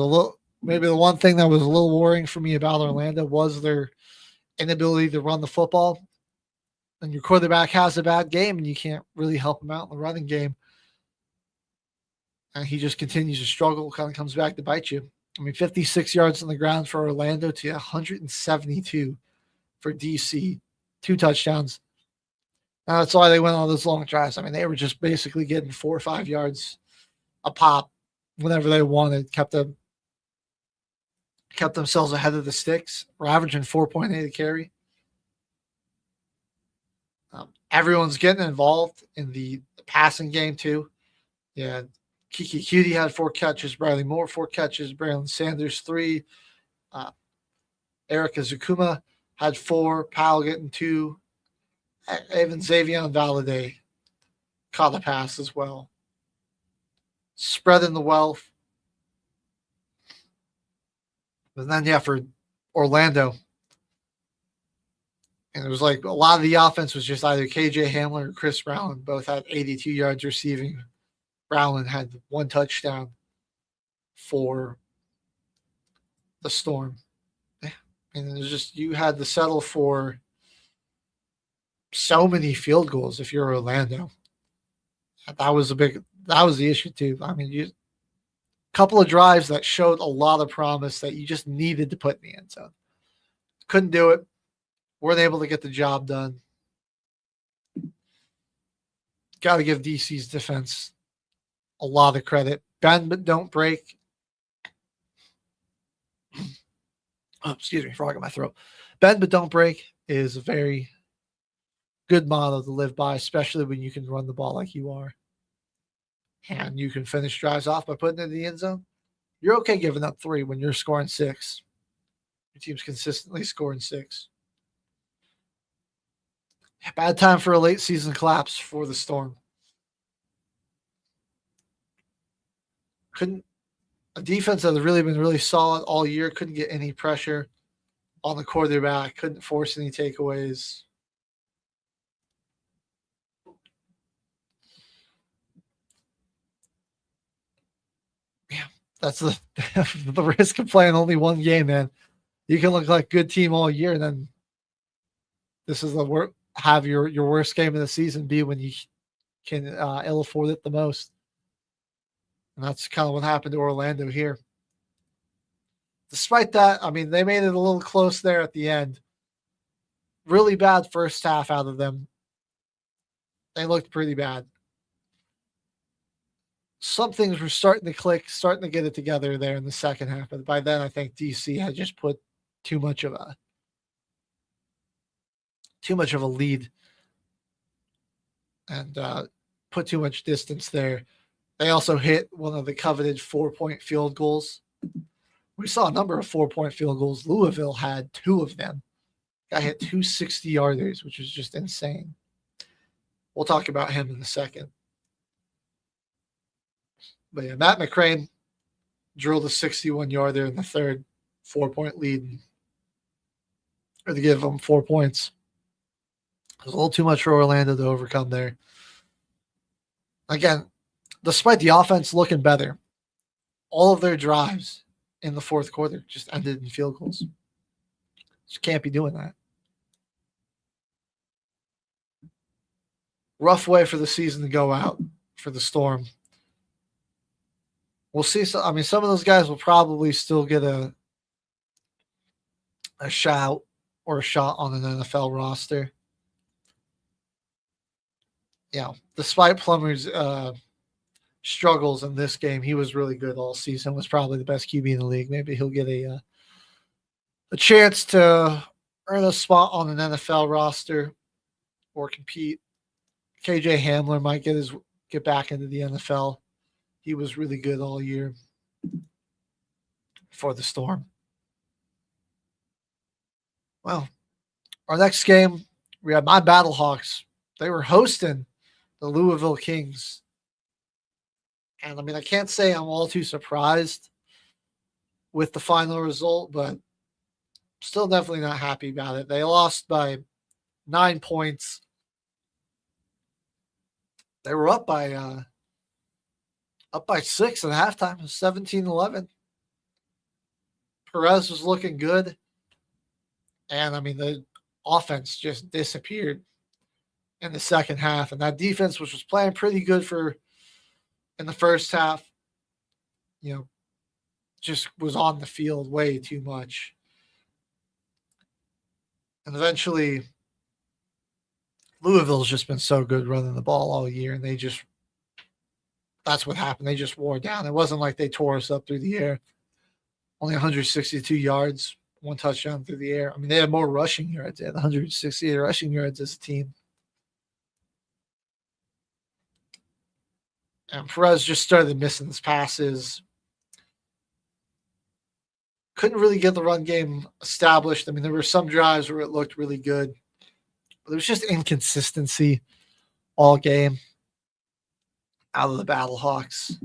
maybe the one thing that was a little worrying for me about Orlando was their inability to run the football. And your quarterback has a bad game and you can't really help him out in the running game. And he just continues to struggle, kind of comes back to bite you. 56 yards on the ground for Orlando to 172 for DC. 2 touchdowns. And that's why they went on those long drives. They were just basically getting 4 or 5 yards a pop whenever they wanted. Kept themselves ahead of the sticks. We're averaging 4.8 a carry. Everyone's getting involved in the passing game too. Yeah, Kiki Cutie had 4 catches. Bradley Moore 4 catches. Braylon Sanders 3. Erica Zukuma had 4. Powell getting 2. Even Xavier Valade caught a pass as well. Spreading the wealth. But then, for Orlando, and it was a lot of the offense was just either KJ Hamler or Chris Brown. Both had 82 yards receiving. Brown had 1 touchdown for the Storm. And it was just, you had to settle for so many field goals if you're Orlando. That was the issue too. Couple of drives that showed a lot of promise that you just needed to put in the end zone. Couldn't do it. Weren't able to get the job done. Got to give DC's defense a lot of credit. Bend but don't break. Oh, excuse me, frog in my throat. Bend but don't break is a very good motto to live by, especially when you can run the ball like you are. And you can finish drives off by putting it in the end zone. You're okay giving up 3 when you're scoring 6. Your team's consistently scoring 6. Bad time for a late season collapse for the Storm. A defense that has really been really solid all year. Couldn't get any pressure on the quarterback. Couldn't force any takeaways. Yeah, that's the risk of playing only one game, man. You can look like a good team all year, and then this is have your worst game of the season be when you can ill afford it the most. And that's kind of what happened to Orlando here. Despite that, they made it a little close there at the end. Really bad first half out of them. They looked pretty bad. Some things were starting to click, starting to get it together there in the second half. But by then, I think DC had just put too much of a lead and put too much distance there. They also hit one of the coveted 4-point field goals. We saw a number of 4-point field goals. Louisville had 2 of them. Guy hit 2 60-yarders, which was just insane. We'll talk about him in a second. But yeah, Matt McCrane drilled a 61-yarder in the third, 4-point lead. Or to give them 4 points. It was a little too much for Orlando to overcome there. Again, despite the offense looking better, all of their drives in the fourth quarter just ended in field goals. Just can't be doing that. Rough way for the season to go out for the Storm. We'll see. So, I mean, some of those guys will probably still get a shout or a shot on an NFL roster. Yeah, despite Plummer's struggles in this game, he was really good all season. Was probably the best QB in the league. Maybe he'll get a chance to earn a spot on an NFL roster or compete. KJ Hamler might get back into the NFL. He was really good all year for the Storm. Well, our next game, we had my Battlehawks. They were hosting the Louisville Kings. And I mean, I can't say I'm all too surprised with the final result, but still definitely not happy about it. They lost by 9 points. They were up by 6 at halftime, 17-11. Perez was looking good. And I mean, the offense just disappeared in the second half. And that defense, which was playing pretty good in the first half, just was on the field way too much. And eventually, Louisville's just been so good running the ball all year, and that's what happened. They just wore down. It wasn't like they tore us up through the air. Only 162 yards, 1 touchdown through the air. I mean, they had more rushing yards. They had 168 rushing yards as a team. And Perez just started missing his passes. Couldn't really get the run game established. I mean, there were some drives where it looked really good. But there was just inconsistency all game out of the Battlehawks.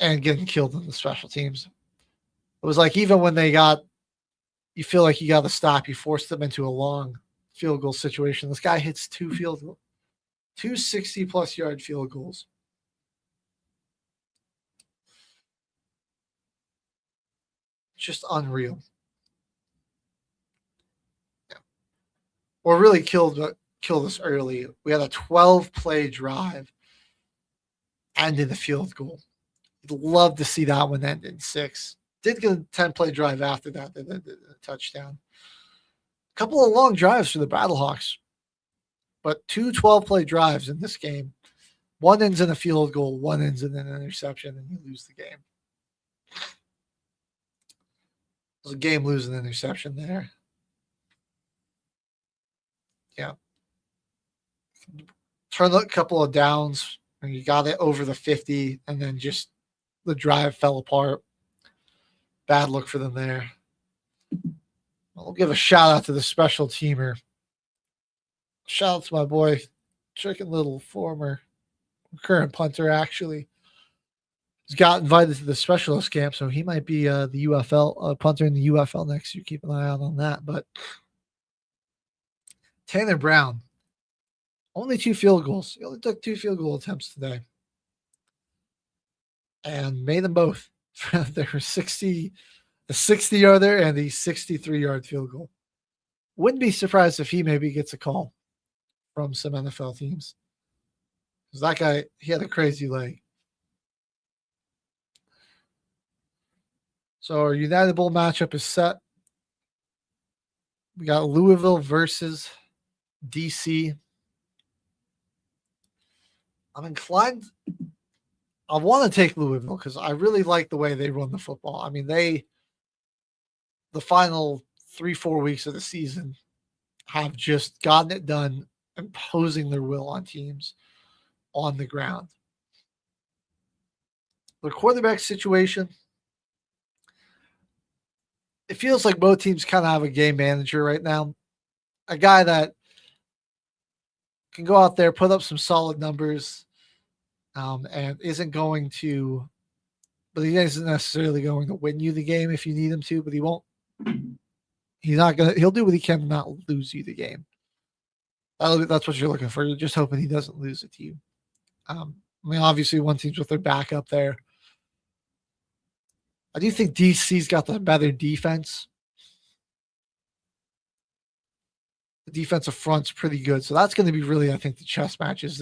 And getting killed in the special teams. It was like even when you feel like you got to stop, you force them into a long field goal situation. This guy hits 2 60-plus yard field goals. Just unreal. Yeah. Or really killed us early. We had a 12-play drive and in the field goal. You'd love to see that one end in 6. Did get a 10-play drive after that, the touchdown. A couple of long drives for the Battlehawks, but 2 12-play drives in this game. One ends in a field goal, one ends in an interception, and you lose the game. It was a game-losing interception there. Yeah. Turned a couple of downs, and you got it over the 50, and then just the drive fell apart. Bad look for them there. I'll give a shout out to the special teamer. Shout out to my boy, Chicken Little, former current punter, actually. He's got invited to the specialist camp, so he might be the UFL punter in the UFL next year. Keep an eye out on that. But Tanner Brown, only 2 field goals. He only took 2 field goal attempts today. And made them both. There were 60, the 60-yarder and the 63-yard field goal. Wouldn't be surprised if he maybe gets a call from some NFL teams. Because that guy, he had a crazy leg. So our United Bowl matchup is set. We got Louisville versus DC. I'm inclined. I want to take Louisville because I really like the way they run the football. I mean, the final 3-4 weeks of the season have just gotten it done, imposing their will on teams on the ground. The quarterback situation, it feels like both teams kind of have a game manager right now. A guy that can go out there, put up some solid numbers, and isn't going to, but he isn't necessarily going to win you the game if you need him to, but he won't. He'll do what he can to not lose you the game. That's what you're looking for. You're just hoping he doesn't lose it to you. I mean, obviously one team's with their back up there. I do think DC's got the better defense. The defensive front's pretty good. So that's going to be really, I think, the chess match is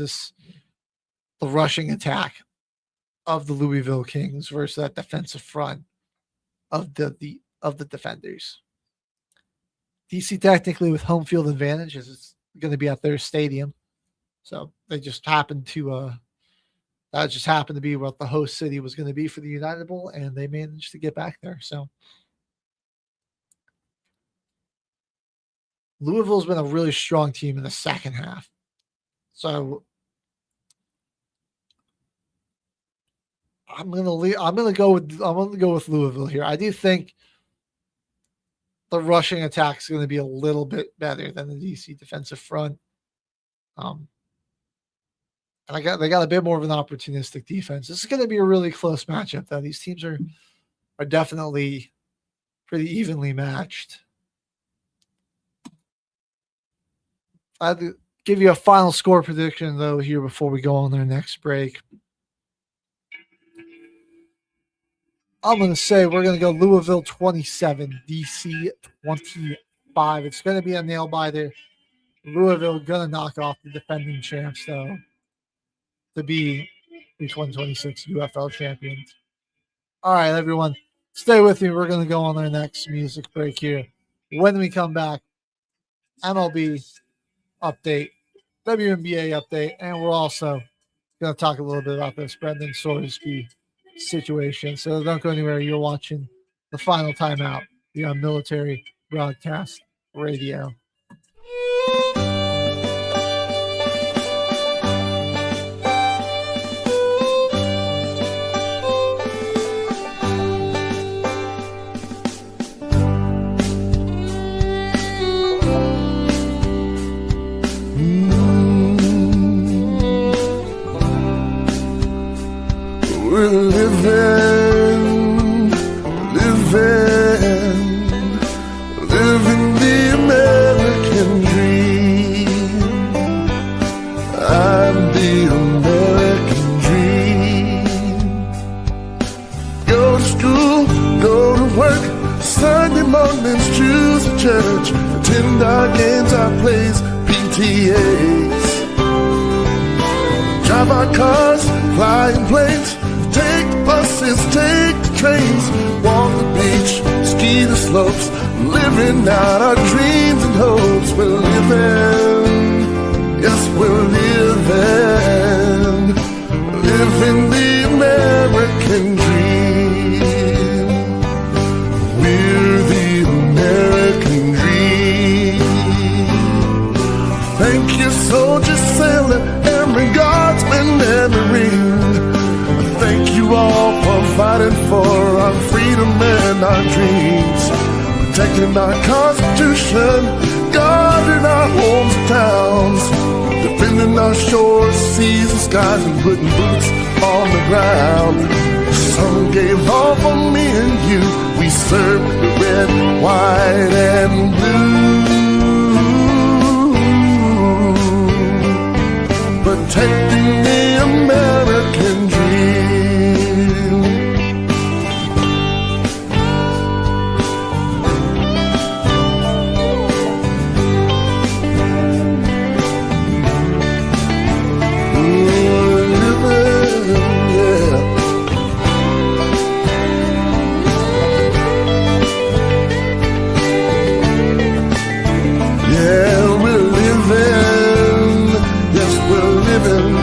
the rushing attack of the Louisville Kings versus that defensive front of the defenders. DC technically with home field advantage is it's going to be at their stadium. So they just happened to that just happened to be what the host city was going to be for the United Bowl, and they managed to get back there. So Louisville's been a really strong team in the second half. So I'm gonna go with Louisville here. I do think the rushing attack is going to be a little bit better than the DC defensive front. And they got a bit more of an opportunistic defense. This is going to be a really close matchup, though. These teams are definitely pretty evenly matched. I'll give you a final score prediction, though, here before we go on our next break. I'm going to say we're going to go Louisville 27, DC 25. It's going to be a nail-biter. Louisville going to knock off the defending champs, though, to be the 2026 UFL champions. All right, everyone, stay with me. We're going to go on our next music break here. When we come back, MLB update, WNBA update, and we're also going to talk a little bit about this Brendan Sorsby situation. So don't go anywhere. You're watching the final timeout here on Military Broadcast Radio. We're living the American dream. I'm the American dream. Go to school, go to work, Sunday mornings choose a church, attend our games, our plays, PTAs. Drive our cars, flying planes, take the buses, take the trains, walk the beach, ski the slopes, living out our dreams and hopes. We're living, yes, we're living the American dream. We're the American dream. Thank you, soldier, sailor, every guardsman, every Marine. Thank you all for fighting for our freedom and our dreams, protecting our Constitution, guarding our homes and towns, defending our shores, seas and skies, and putting boots on the ground. Some gave all for me and you. We served the red, white, and blue, protecting the American dream.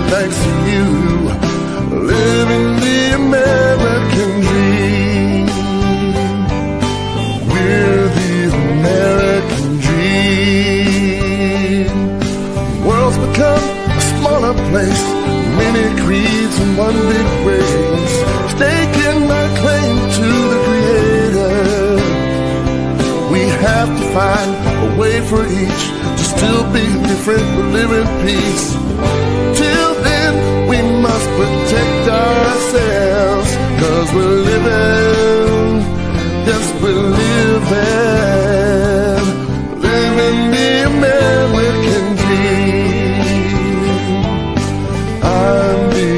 Thanks to you, living the American dream. We're the American dream. The world's become a smaller place, many creeds and one big race, staking our claim to the Creator. We have to find a way for each to still be different but live in peace. Till then, we must protect ourselves, 'cause we're living, yes, we're living the American dream. I'm the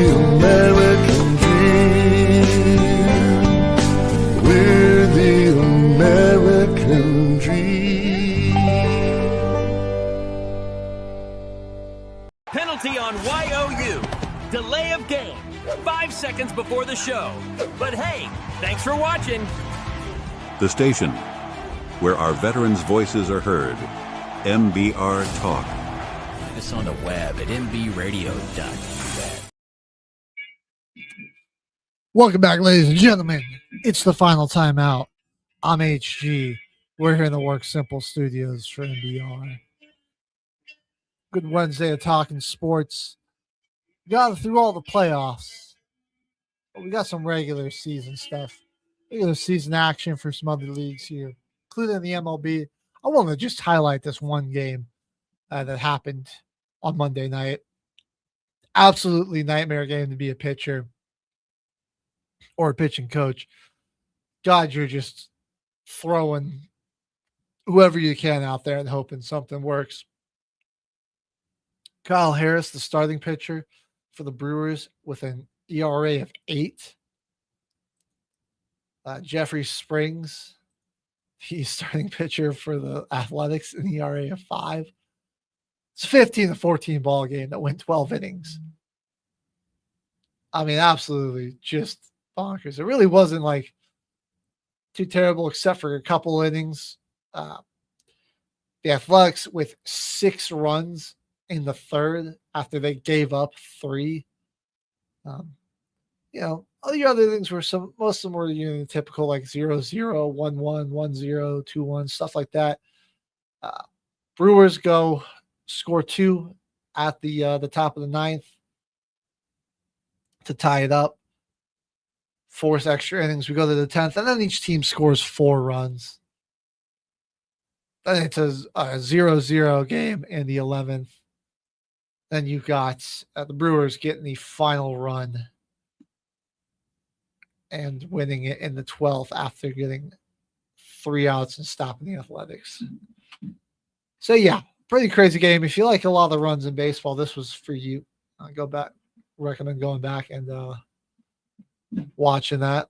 before the show. But hey, thanks for watching. The station where our veterans' voices are heard. MBR Talk. Find us on the web at mbradio.us. Welcome back, ladies and gentlemen. It's the final timeout. I'm HG. We're here in the Work Simple Studios for MBR. Good Wednesday of talking sports. We got through all the playoffs. But we got some regular season stuff. Regular season action for some other leagues here, including the MLB. I want to just highlight this one game that happened on Monday night. Absolutely nightmare game to be a pitcher or a pitching coach. God, you're just throwing whoever you can out there and hoping something works. Kyle Harris, the starting pitcher for the Brewers, with an ERA of 8. Jeffrey Springs, he's starting pitcher for the Athletics, an ERA of 5. It's a 15-14 ball game that went 12 innings. I mean, absolutely just bonkers. It really wasn't like too terrible, except for a couple innings. The Athletics with 6 runs in the third after they gave up 3. All the other things were most of them were the typical like 0-0, 1-1, 1-0, 2-1, stuff like that. Brewers score 2 at the top of the 9th to tie it up. Force extra innings. We go to the 10th, and then each team scores 4 runs. Then it's a 0-0 game in the 11th. Then you got the Brewers getting the final run and winning it in the 12th after getting 3 outs and stopping the Athletics. So, yeah, pretty crazy game. If you like a lot of the runs in baseball, this was for you. Recommend going back and watching that.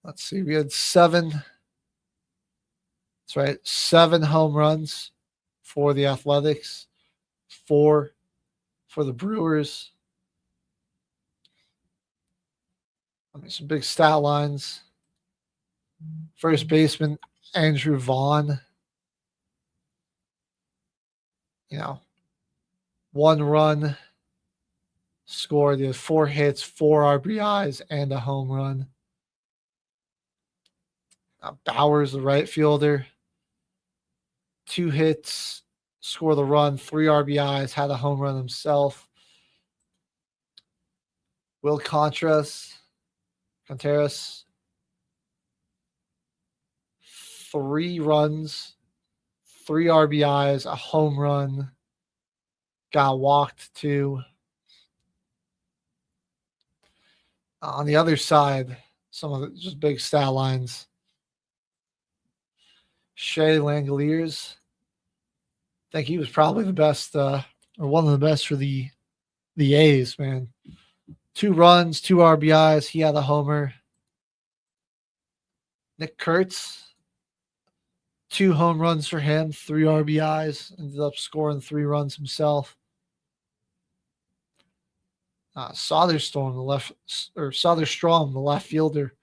Let's see. We had 7 home runs for the Athletics, 4 for the Brewers. Some big stat lines. First baseman, Andrew Vaughn. 1 run scored. He had 4 hits, 4 RBIs, and a home run. Bowers, the right fielder, 2 hits, scored the run, 3 RBIs, had a home run himself. Will Contreras, 3 runs, 3 RBIs, a home run, got walked 2. On the other side, some of the just big stat lines. Shea Langoliers, I think he was probably the best, or one of the best for the A's, man. 2 runs, 2 RBIs. He had a homer. Nick Kurtz, 2 home runs for him, 3 RBIs. Ended up scoring 3 runs himself. Soderstrom, the left fielder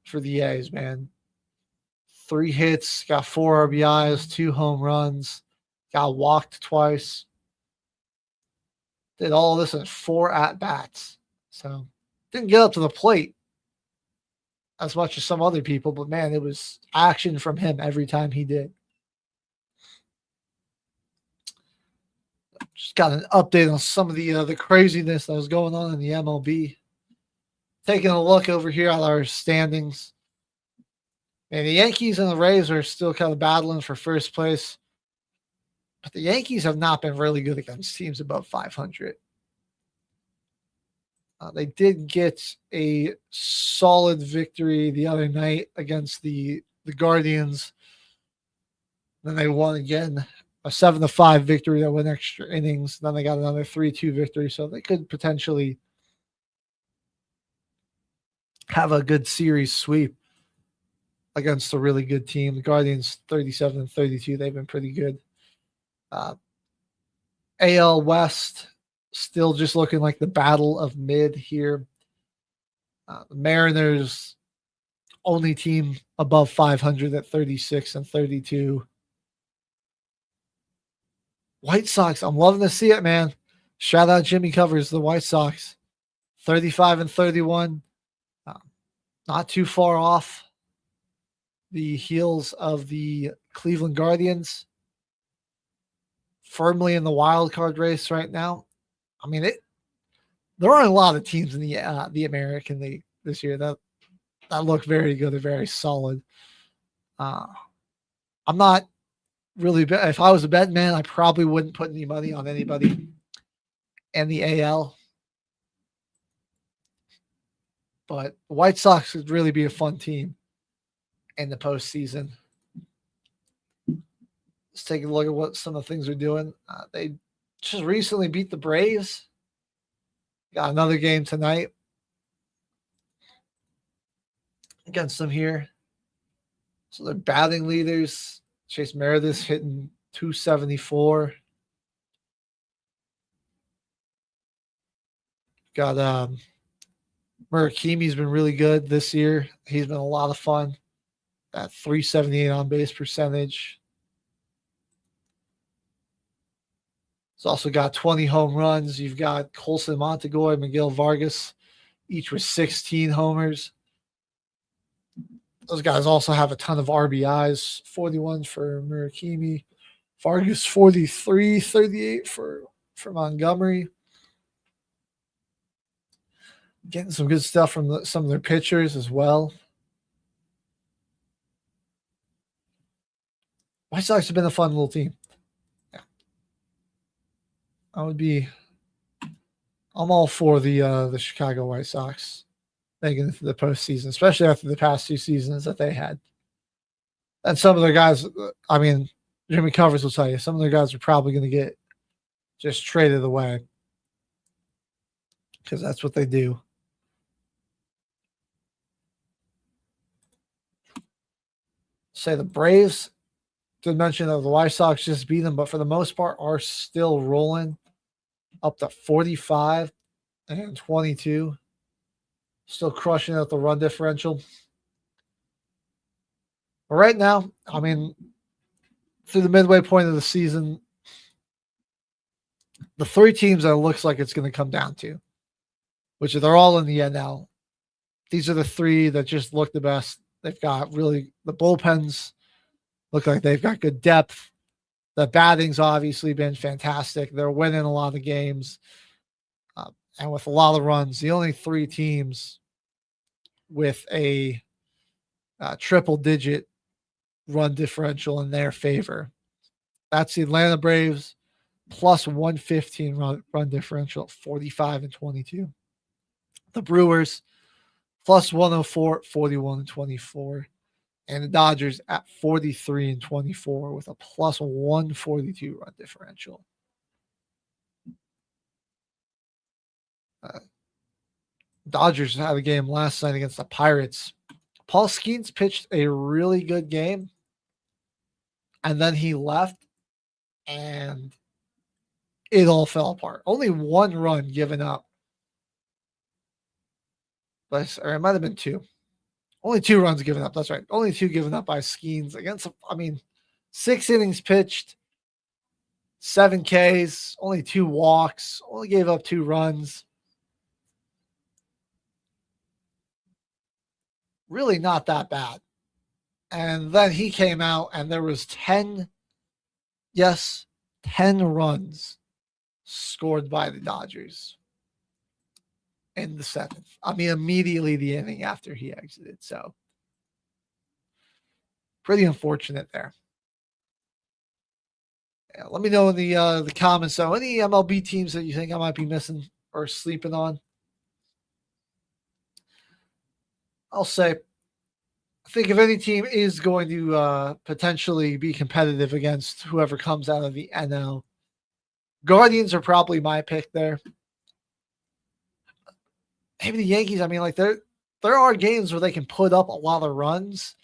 for the A's, man. 3 hits, got 4 RBIs, 2 home runs, got walked twice. Did all this in 4 at-bats. So didn't get up to the plate as much as some other people, but man, it was action from him every time he did. Just got an update on some of the craziness that was going on in the MLB. Taking a look over here at our standings. And the Yankees and the Rays are still kind of battling for first place. But the Yankees have not been really good against teams above 500. They did get a solid victory the other night against the Guardians. Then they won again, a 7-5 victory that went extra innings. Then they got another 3-2 victory. So they could potentially have a good series sweep against a really good team. The Guardians 37-32. They've been pretty good. AL West still just looking like the battle of mid here. The Mariners, only team above 500 at 36-32. White Sox, I'm loving to see it, man. Shout out Jimmy Covers, the White Sox, 35-31. Not too far off the heels of the Cleveland Guardians. Firmly in the wild card race right now. I mean, there are a lot of teams in the American League this year that look very good and very solid. I'm not really, if I was a betting man, I probably wouldn't put any money on anybody in the AL. But the White Sox would really be a fun team in the postseason. Let's take a look at what some of the things they're doing. They just recently beat the Braves. Got another game tonight against them here. So they're batting leaders. Chase Meredith hitting 274. Got Murakami's been really good this year. He's been a lot of fun. At 378 on base percentage. He's also got 20 home runs. You've got Colson Montegoy, Miguel Vargas, each with 16 homers. Those guys also have a ton of RBIs. 41 for Murakami. Vargas 43, 38 for Montgomery. Getting some good stuff from some of their pitchers as well. White Sox have been a fun little team. Yeah. I'm all for the Chicago White Sox making it to the postseason, especially after the past two seasons that they had. And some of their guys, I mean, Jimmy Covers will tell you, some of their guys are probably going to get just traded away because that's what they do. Say the Braves, did mention that the White Sox just beat them, but for the most part are still rolling up to 45-22. Still crushing out the run differential. But right now, I mean, through the midway point of the season, the three teams that it looks like it's going to come down to, which they're all in the NL. These are the three that just look the best. They've got really the bullpens look like they've got good depth. The batting's obviously been fantastic. They're winning a lot of games. And with a lot of runs, the only three teams with a triple-digit run differential in their favor. That's the Atlanta Braves, plus 115 run differential, 45-22. The Brewers, plus 104, 41-24. And the Dodgers at 43-24 with a plus 142 run differential. Dodgers had a game last night against the Pirates. Paul Skeens pitched a really good game, and then he left, and it all fell apart. Only one run given up. Or it might have been two. Only 2 runs given up. That's right. Only 2 given up by Skeens against, 6 innings pitched, 7 Ks, only 2 walks, only gave up 2 runs. Really not that bad. And then he came out and there was 10 runs scored by the Dodgers in the 7th. Immediately the inning after he exited. So pretty unfortunate there. Yeah, let me know in the comments. So any MLB teams that you think I might be missing or sleeping on? I'll say, I think if any team is going to potentially be competitive against whoever comes out of the NL, Guardians are probably my pick there. Maybe the Yankees. There are games where they can put up a lot of runs,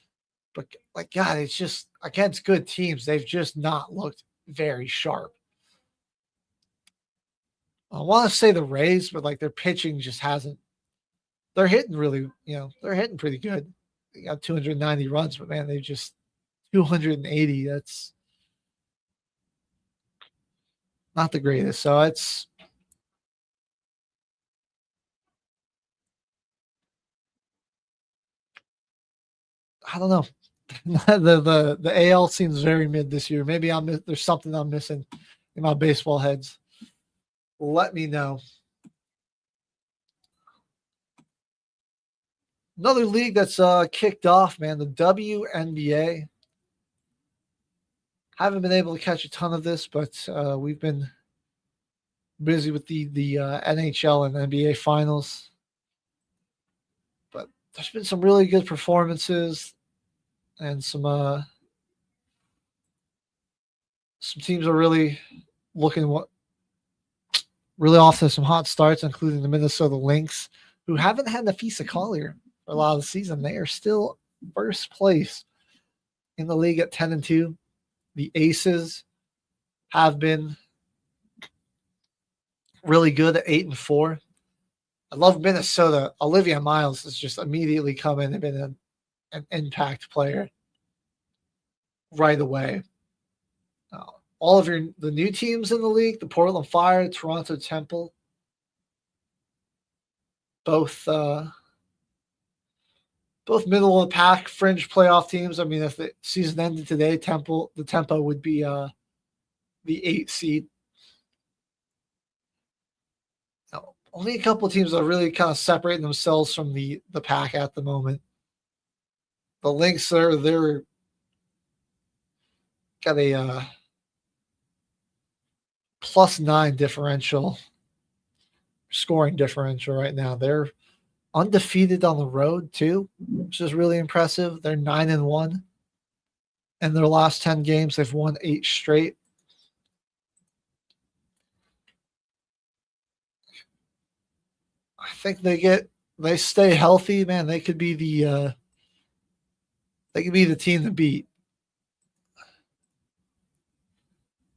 but God, it's just against good teams, they've just not looked very sharp. I want to say the Rays, but like their pitching just hasn't. They're hitting really, they're hitting pretty good. They got 290 runs, but man, they just 280. That's not the greatest. So it's I don't know. the AL seems very mid this year. Maybe there's something I'm missing in my baseball heads. Let me know. Another league that's kicked off, man. The WNBA. Haven't been able to catch a ton of this, but we've been busy with the NHL and NBA finals. But there's been some really good performances, and some teams are really looking really off to some hot starts, including the Minnesota Lynx, who haven't had Nafisa Collier for a lot of the season. They are still first place in the league at 10-2. The Aces have been really good at 8-4. I love Minnesota. Olivia Miles has just immediately come in and been an impact player right away. All of the new teams in the league, the Portland Fire, Toronto Temple, both middle of the pack fringe playoff teams. I mean, if the season ended today, the Tempo would be the 8th seed. Now, only a couple of teams are really kind of separating themselves from the pack at the moment. The Lynx they're got a +9 differential, scoring differential right now. They're undefeated on the road too, which is really impressive. They're 9-1. In their last 10 games, they've won 8 straight. I think they stay healthy, man. They could be the team to beat.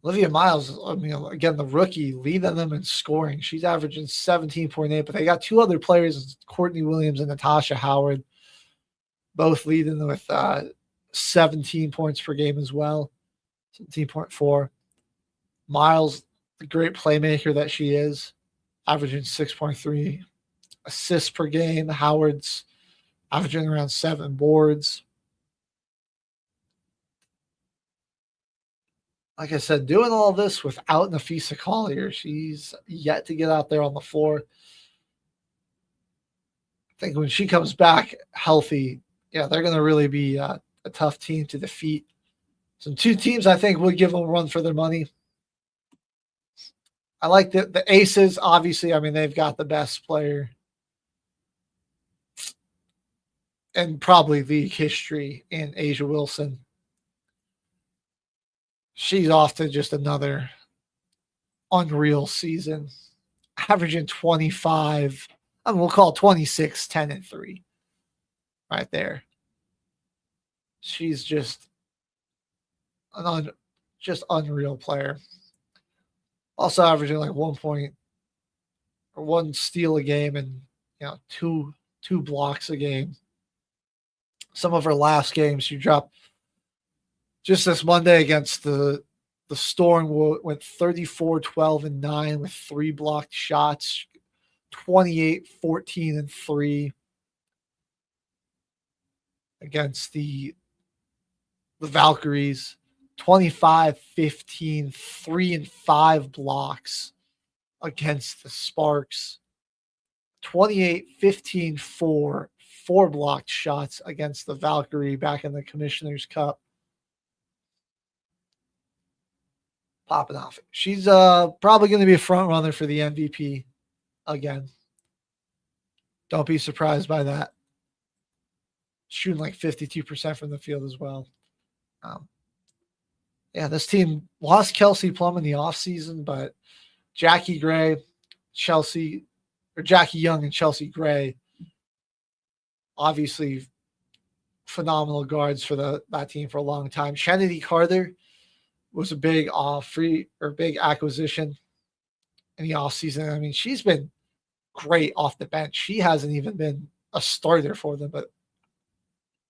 Olivia Miles, I mean, again, the rookie, leading them in scoring. She's averaging 17.8, but they got 2 other players, Courtney Williams and Natasha Howard, both leading with 17 points per game as well, 17.4. Miles, the great playmaker that she is, averaging 6.3 assists per game. Howard's averaging around 7 boards. Like I said, doing all this without Nafisa Collier. She's yet to get out there on the floor. I think when she comes back healthy, they're going to really be a tough team to defeat. Some 2 teams I think would give them a run for their money. I like the Aces, obviously. I mean, they've got the best player and probably league history in Asia Wilson. She's off to just another unreal season, averaging 25. I mean, we'll call it 26, 10-3 right there. She's just an unreal player. Also averaging like 1 point or 1 steal a game and 2 blocks a game. Some of her last games, she dropped. Just this Monday against the Storm, went 34, 12, and 9 with 3 blocked shots, 28, 14, and 3 against the Valkyries, 25, 15, 3, and 5 blocks against the Sparks, 28, 15, 4 blocked shots against the Valkyrie back in the Commissioner's Cup. Popping off. She's probably going to be a front runner for the MVP again. Don't be surprised by that. Shooting like 52% from the field as well. This team lost Kelsey Plum in the offseason, but Jackie Young and Chelsea Gray, obviously phenomenal guards for that team for a long time. Kennedy Carter was a big big acquisition in the offseason. I mean, she's been great off the bench. She hasn't even been a starter for them, but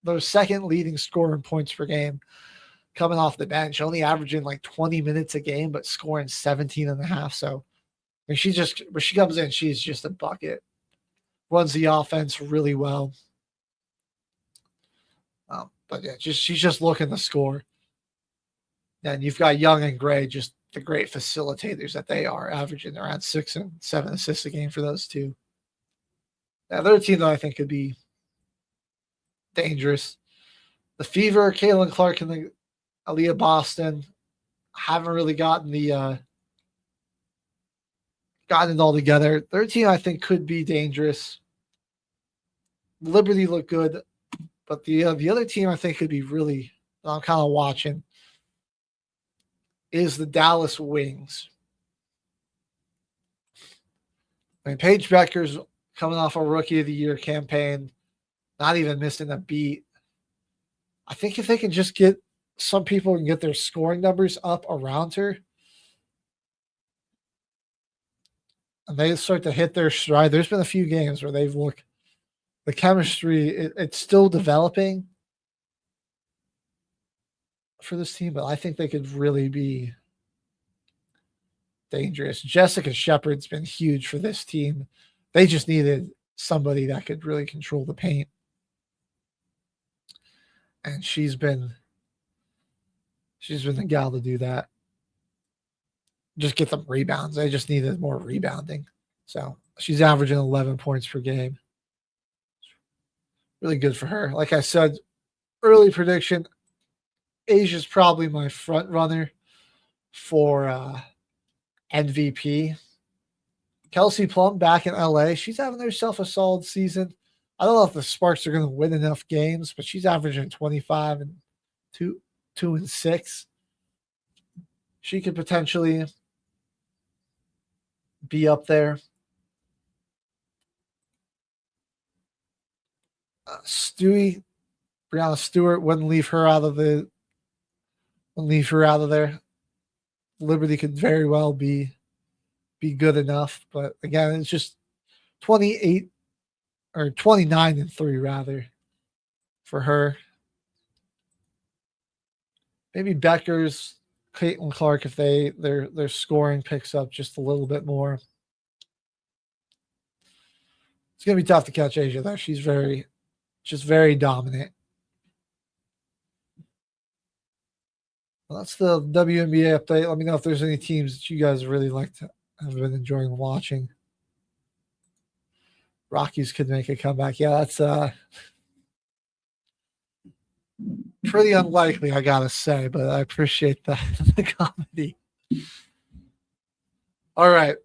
their second leading scorer in points per game coming off the bench, only averaging like 20 minutes a game, but scoring 17 and a half. So I mean, when she comes in, she's just a bucket. Runs the offense really well. But yeah, she's just looking to score. And you've got Young and Gray, just the great facilitators that they are, averaging around 6 and 7 assists a game for those two. Now, their team, though, I think could be dangerous. The Fever, Caitlin Clark, and the Aaliyah Boston haven't really gotten it all together. Their team, I think, could be dangerous. Liberty look good, but the other team I think could be really, I'm kind of watching, is the Dallas Wings. I mean, Paige Becker's coming off a Rookie of the Year campaign, not even missing a beat. I think if they can just get some people and get their scoring numbers up around her, and they start to hit their stride. There's been a few games where they've looked, the chemistry, it's still developing for this team, but I think they could really be dangerous. Jessica Shepard's been huge for this team. They just needed somebody that could really control the paint. And she's been the gal to do that. Just get them rebounds. They just needed more rebounding. So she's averaging 11 points per game. Really good for her. Like I said, early prediction, Asia's probably my front runner for MVP. Kelsey Plum back in LA. She's having herself a solid season. I don't know if the Sparks are going to win enough games, but she's averaging 25 and 2 and 6. She could potentially be up there. Brianna Stewart wouldn't leave her out of there. Liberty could very well be good enough, but again, it's just 28 or 29 and 3 rather for her. Maybe Becker's, Caitlin Clark, if their scoring picks up just a little bit more. It's gonna be tough to catch Asia though. She's very dominant. Well, that's the WNBA update. Let me know if there's any teams that you guys really like to have been enjoying watching. Rockies could make a comeback. Yeah, that's pretty unlikely, I gotta say, but I appreciate the comedy. All right.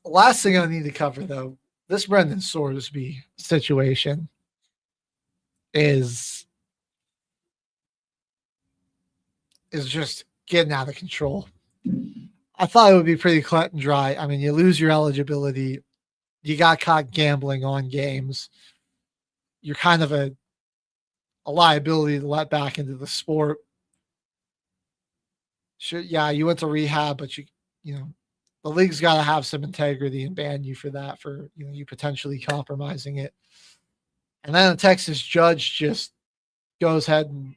Last thing I need to cover, though, this Brendan Sorsby situation is just getting out of control. I thought it would be pretty cut and dry. I mean, you lose your eligibility. You got caught gambling on games. You're kind of a liability to let back into the sport. Sure, yeah, you went to rehab, but you know, the league's got to have some integrity and ban you for that, for you potentially compromising it. And then a Texas judge just goes ahead and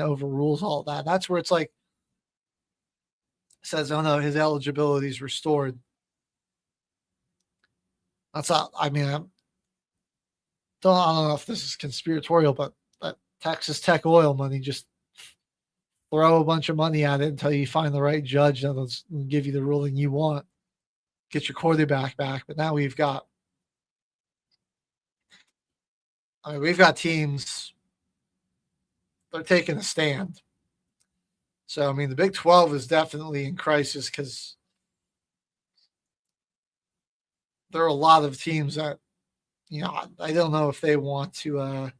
overrules all that. That's where it's like, says, oh no, his eligibility is restored. That's not, I mean, I don't know if this is conspiratorial, but that Texas Tech oil money, just throw a bunch of money at it until you find the right judge that'll give you the ruling you want. Get your quarterback back. But now we've got teams, they're taking a stand. So, I mean, the Big 12 is definitely in crisis because there are a lot of teams that, I don't know if they want to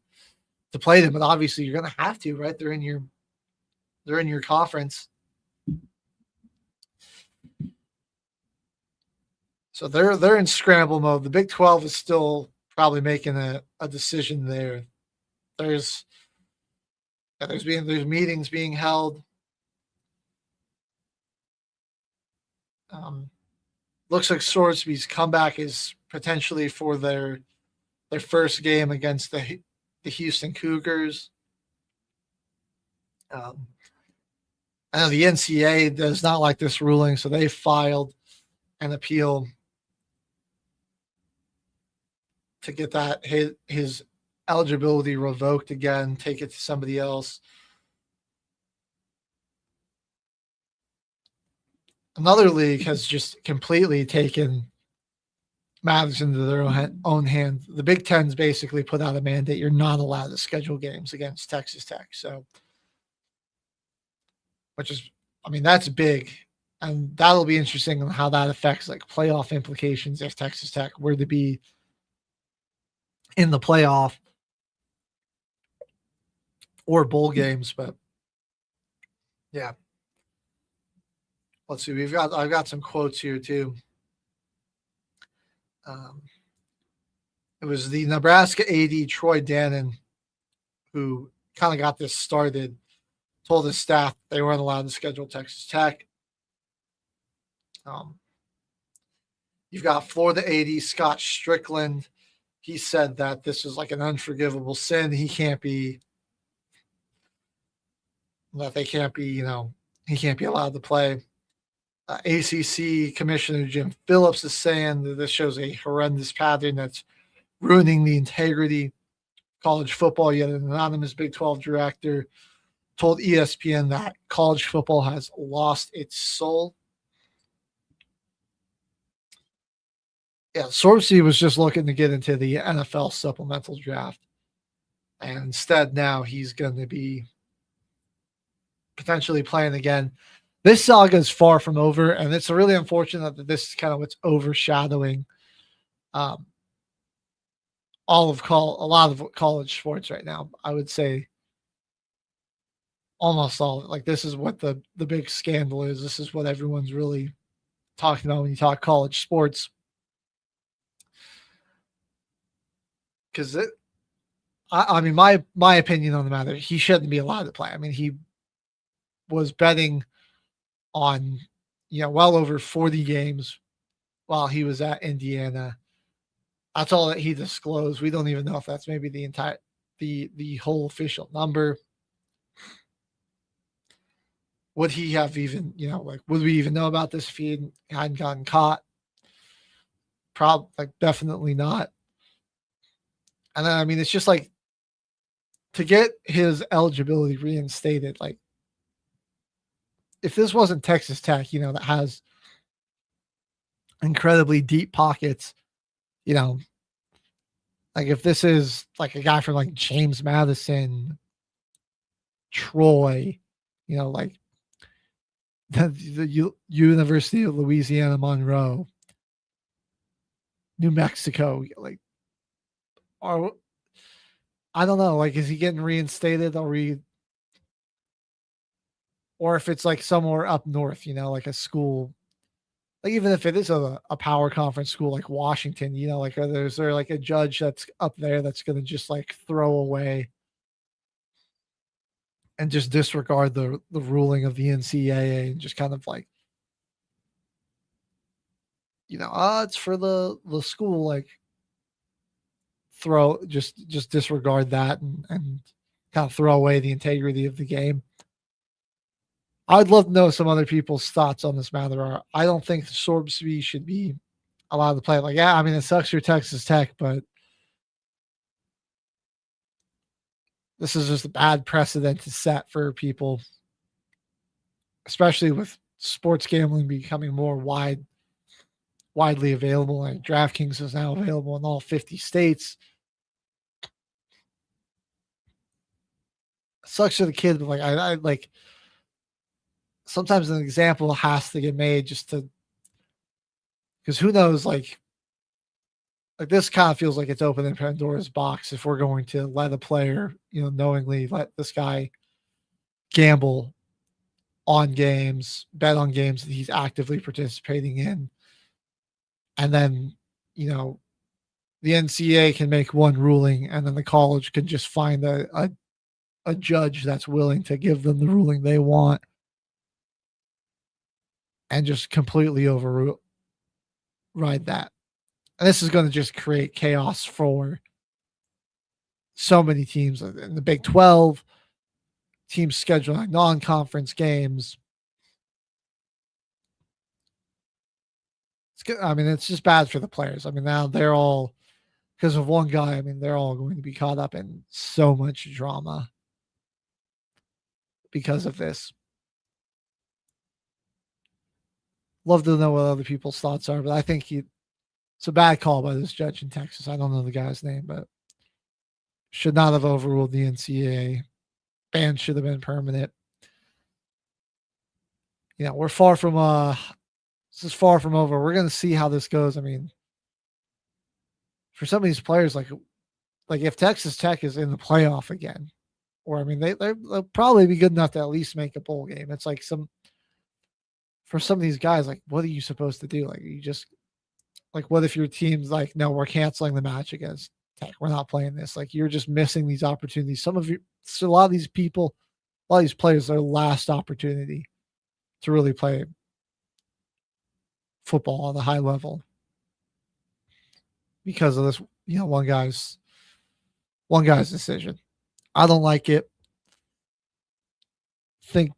play them, but obviously you're going to have to, right? They're in your conference. So they're in scramble mode. The Big 12 is still probably making a decision there. There's meetings being held. looks like Sorsby's comeback is potentially for their first game against the Houston Cougars. I know the NCAA does not like this ruling, so they filed an appeal to get that his eligibility revoked again, take it to somebody else. Another league has just completely taken matters into their own hands. The Big Ten's basically put out a mandate you're not allowed to schedule games against Texas Tech. So, which is, I mean, that's big. And that'll be interesting on how that affects like playoff implications if Texas Tech were to be in the playoff or bowl games. But yeah. Let's see. I've got some quotes here too. It was the Nebraska AD Troy Dannon who kind of got this started, told his staff they weren't allowed to schedule Texas Tech. You've got Florida AD Scott Strickland. He said that this is like an unforgivable sin. He can't be he can't be allowed to play. ACC Commissioner Jim Phillips is saying that this shows a horrendous pattern that's ruining the integrity of college football. Yet an anonymous Big 12 director told ESPN that college football has lost its soul. Yeah, Sorsby was just looking to get into the NFL supplemental draft. And instead now he's going to be potentially playing again. This saga is far from over, and it's really unfortunate that this is kind of what's overshadowing a lot of college sports right now. I would say almost all. Like this is what the big scandal is. This is what everyone's really talking about when you talk college sports. Because I mean, my opinion on the matter, he shouldn't be allowed to play. I mean, he was betting on, well over 40 games while he was at Indiana. That's all that he disclosed. We don't even know if that's maybe the whole official number. Would he have even, would we even know about this if he hadn't gotten caught? Definitely not. And then, I mean, it's just like to get his eligibility reinstated, like, if this wasn't Texas Tech, that has incredibly deep pockets, like if this is like a guy from like James Madison, Troy, like the University of Louisiana Monroe, New Mexico, like, or I don't know, like, is he getting reinstated? Or if it's like somewhere up north, like a school, like even if it is a power conference school like Washington, like is there like a judge that's up there that's going to just like throw away and just disregard the ruling of the NCAA and just kind of like, it's for the school, like just disregard that and kind of throw away the integrity of the game. I'd love to know some other people's thoughts on this matter. I don't think Sorsby should be allowed to play. Like, yeah, I mean, it sucks for Texas Tech, but this is just a bad precedent to set for people, especially with sports gambling becoming more widely available. Like DraftKings is now available in all 50 states. It sucks for the kid, but like I like. Sometimes an example has to get made just to, because who knows, like this kind of feels like it's opening Pandora's box if we're going to let a player, knowingly let this guy gamble on games, bet on games that he's actively participating in. And then, the NCAA can make one ruling and then the college can just find a judge that's willing to give them the ruling they want and just completely overrule ride that. And this is going to just create chaos for so many teams in the Big 12, teams scheduling non-conference games. It's good. I mean, it's just bad for the players. I mean, now they're all, because of one guy, I mean, they're all going to be caught up in so much drama because of this. Love to know what other people's thoughts are, but I think it's a bad call by this judge in Texas. I don't know the guy's name, but should not have overruled the NCAA. Ban should have been permanent. You know, we're far from this is far from over. We're going to see how this goes. I mean, for some of these players, like if Texas Tech is in the playoff again, or I mean, they'll probably be good enough to at least make a bowl game. It's like for some of these guys, like, what are you supposed to do? Like, you just, like, what if your team's like, no, we're canceling the match against Tech. We're not playing this. Like, you're just missing these opportunities. So a lot of these people, a lot of these players, their last opportunity to really play football on a high level because of this, you know, one guy's decision. I don't like it. Think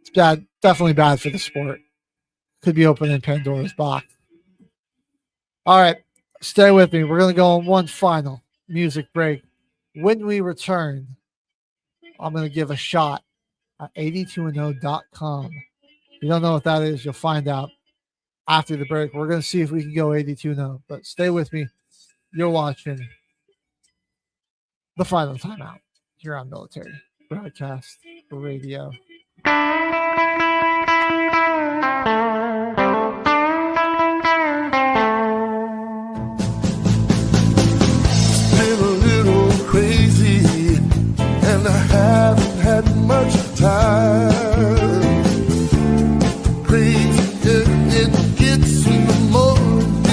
it's bad, definitely bad for the sport. Could be opening Pandora's box. All right, stay with me. We're going to go on one final music break. When we return, I'm going to give a shot at 82and0.com. If you don't know what that is, you'll find out after the break. We're going to see if we can go 82-0, but stay with me. You're watching the final timeout here on Military Broadcast Radio. Been a little crazy, and I haven't had much time. It gets me the more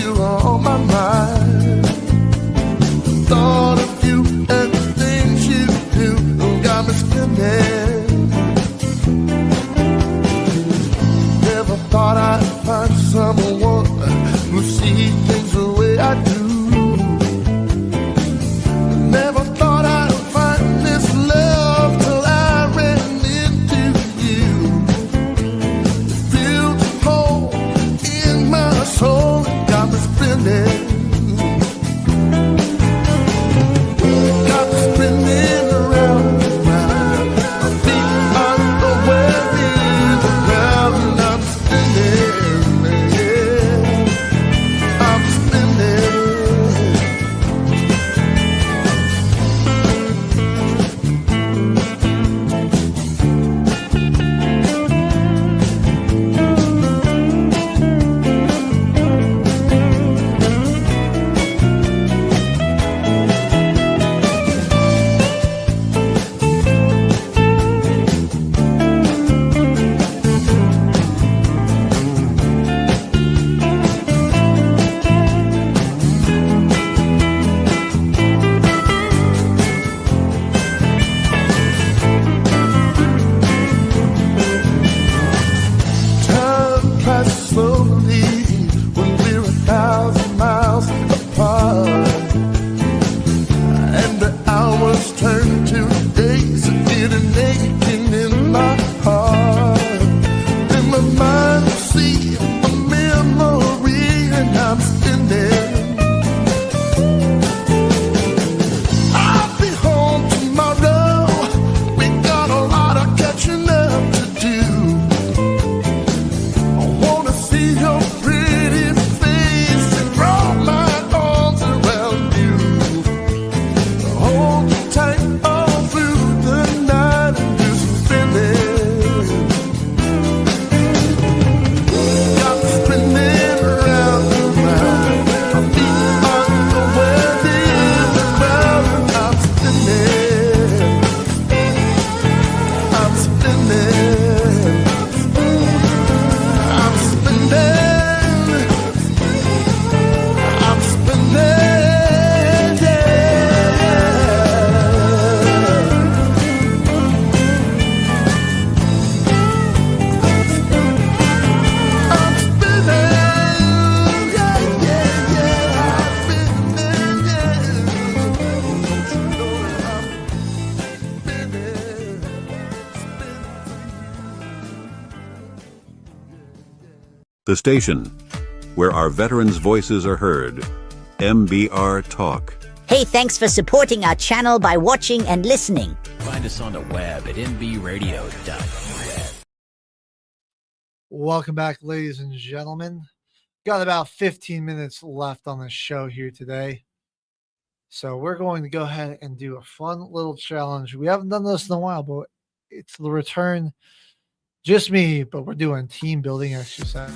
you're on my mind. Thought of you and the things you do got me spinning. Never thought The station where our veterans' voices are heard. MBR Talk. Hey, thanks for supporting our channel by watching and listening. Find us on the web at mbradio.us. Welcome back, ladies and gentlemen. Got about 15 minutes left on the show here today. So we're going to go ahead and do a fun little challenge. We haven't done this in a while, but it's the return. Just me, but we're doing team building exercise.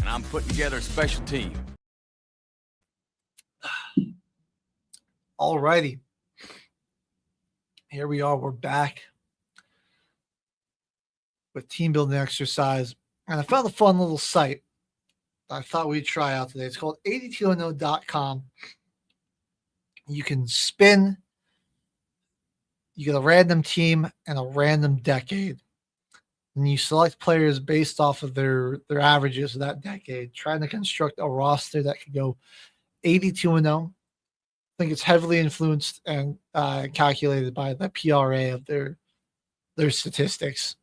I'm putting together a special team. Alrighty. Here we are. We're back with team building exercise. And I found a fun little site I thought we'd try out today. It's called 8210.com. You can spin. You get a random team and a random decade. And you select players based off of their averages of that decade, trying to construct a roster that could go 82-0. I think it's heavily influenced and calculated by the PRA of their statistics.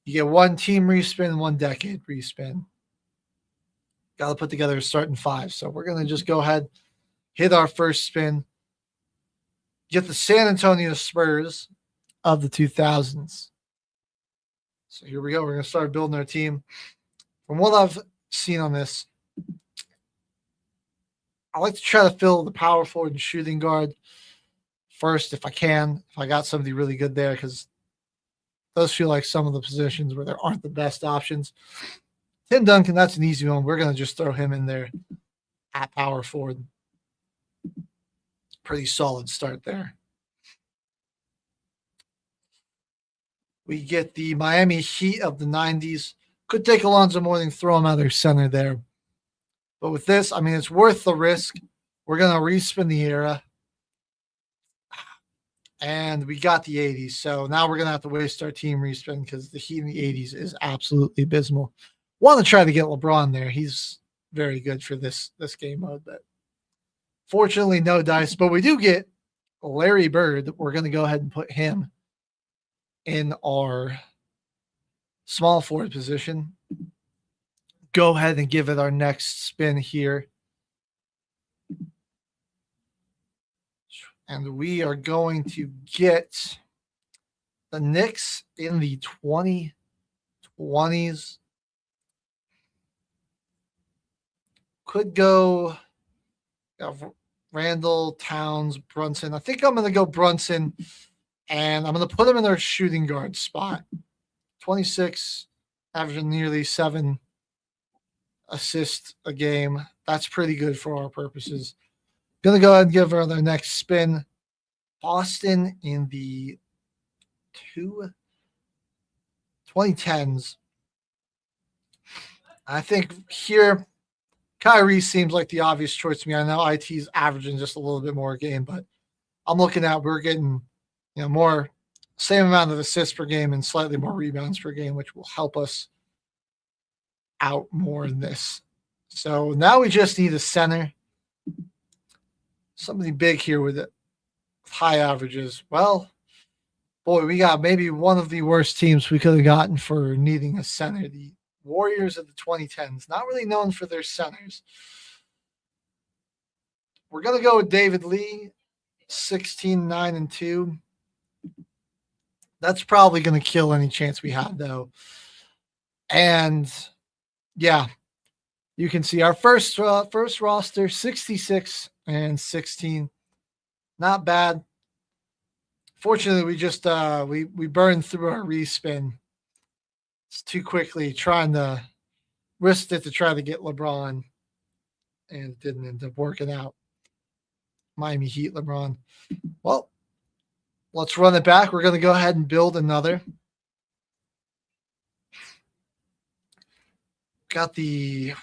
You get one team respin, one decade respin. Got to put together a starting five. So we're going to just go ahead, hit our first spin, get the San Antonio Spurs of the 2000s. So here we go. We're going to start building our team. From what I've seen on this, I like to try to fill the power forward and shooting guard first if I can, if I got somebody really good there, because it does feel like some of the positions where there aren't the best options. Tim Duncan, that's an easy one. We're going to just throw him in there at power forward. Pretty solid start there. We get the Miami Heat of the 90s. Could take Alonzo Mourning, throw him out of their center there. But with this, I mean, it's worth the risk. We're going to respin the era. And we got the 80s. So now we're going to have to waste our team respin because the Heat in the 80s is absolutely abysmal. Want to try to get LeBron there. He's very good for this game mode. But fortunately, no dice. But we do get Larry Bird. We're going to go ahead and put him in our small forward position. Go ahead and give it our next spin here. And we are going to get the Knicks in the 2020s. Could go Randall, Towns, Brunson. I think I'm going to go Brunson. And I'm going to put him in their shooting guard spot. 26, averaging nearly 7 assists a game. That's pretty good for our purposes. Going to go ahead and give her their next spin. Boston in the 2010s. I think here, Kyrie seems like the obvious choice to me. I know IT's averaging just a little bit more a game, but I'm looking at we're getting more, same amount of assists per game and slightly more rebounds per game, which will help us out more in this. So now we just need a center. Somebody big here with high averages. Well, boy, we got maybe one of the worst teams we could have gotten for needing a center. The Warriors of the 2010s, not really known for their centers. We're going to go with David Lee, 16, 9, and 2. That's probably going to kill any chance we have, though. And, yeah, you can see our first roster, 66 and 16. Not bad. Fortunately, we just we burned through our respin. It's too quickly, trying to risk it to try to get LeBron, and it didn't end up working out. Miami Heat LeBron. Well, let's run it back. We're going to go ahead and build another. Got the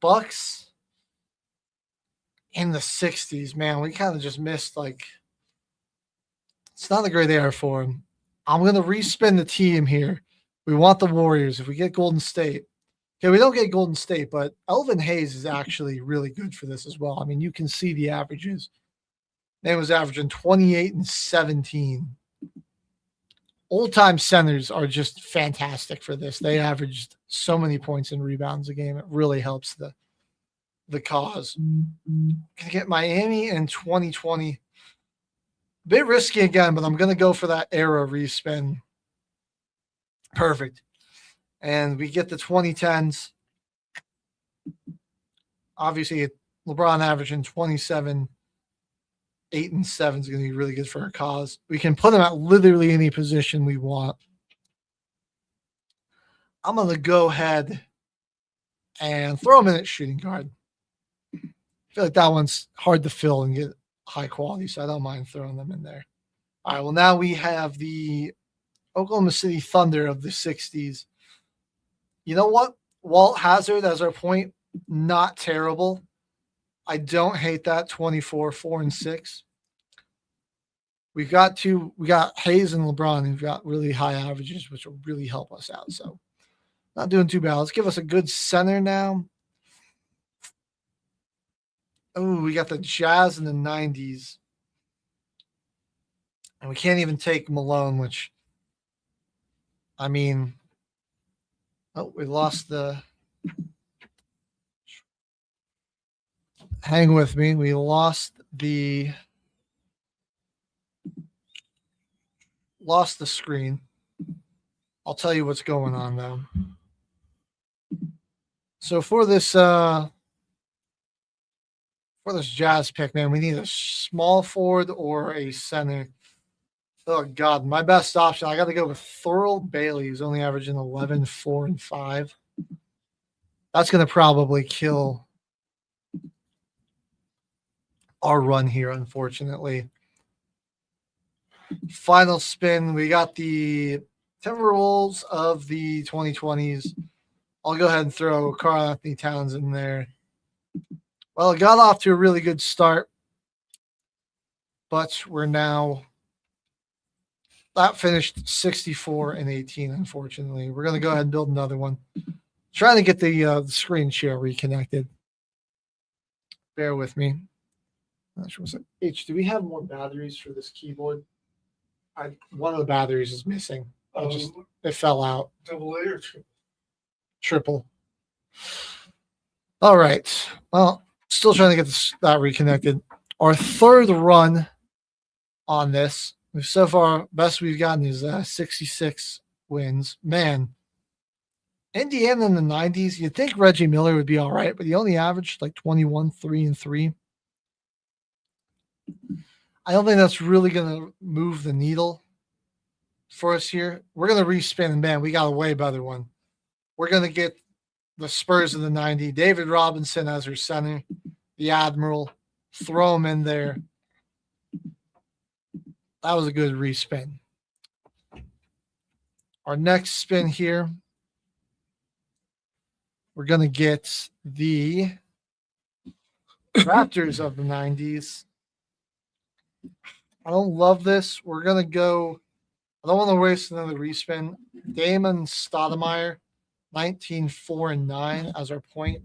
Bucks in the 60s. Man, we kind of just missed, it's not a great era for him. I'm going to respin the team here. We want the Warriors. If we get Golden State, Okay, we don't get Golden State, but Elvin Hayes is actually really good for this as well. I mean, you can see the averages. Man was averaging 28 and 17. Old-time centers are just fantastic for this. They averaged so many points and rebounds a game. It really helps the cause. Gonna get Miami in 2020. Bit risky again, but I'm gonna go for that era respin. Perfect. And we get the 2010s. Obviously, LeBron averaging 27, 8 and 7 is going to be really good for our cause. We can put him at literally any position we want. I'm going to go ahead and throw him in at shooting guard. I feel like that one's hard to fill and get high quality, so I don't mind throwing them in there. All right, well, now we have the Oklahoma City Thunder of the 60s. You know what? Walt Hazard as our point, not terrible. I don't hate that. 24, 4 and 6. We got Hayes and LeBron who've got really high averages, which will really help us out. So not doing too bad. Let's give us a good center now. Oh, we got the Jazz in the 90s. And we can't even take Malone, which, I mean, we lost the. Hang with me. We lost the screen. I'll tell you what's going on though. So for this Jazz pick, man, we need a small forward or a center. Oh God, my best option. I got to go with Thurl Bailey, who's only averaging 11, 4 and 5. That's going to probably kill our run here, unfortunately. Final spin. We got the Timberwolves of the 2020s. I'll go ahead and throw Karl Anthony Towns in there. Well, it got off to a really good start, but we're now that finished 64 and 18. Unfortunately, we're going to go ahead and build another one. Trying to get the screen share reconnected. Bear with me. Not sure what's H, do we have more batteries for this keyboard? One of the batteries is missing. It fell out. Double A or triple? All right. Well, still trying to get that reconnected. Our third run on this. So far, best we've gotten is 66 wins. Man, Indiana in the 90s, you'd think Reggie Miller would be all right, but he only averaged like 21, 3 and 3. I don't think that's really going to move the needle for us here. We're going to respin, and man, we got a way better one. We're going to get the Spurs of the 90, David Robinson as our center, the Admiral, throw him in there. That was a good respin. Our next spin here, we're going to get the Raptors of the 90s. I don't love this. We're going to go, I don't want to waste another respin. Damon Stoudemire, 19, 4 and 9 as our point.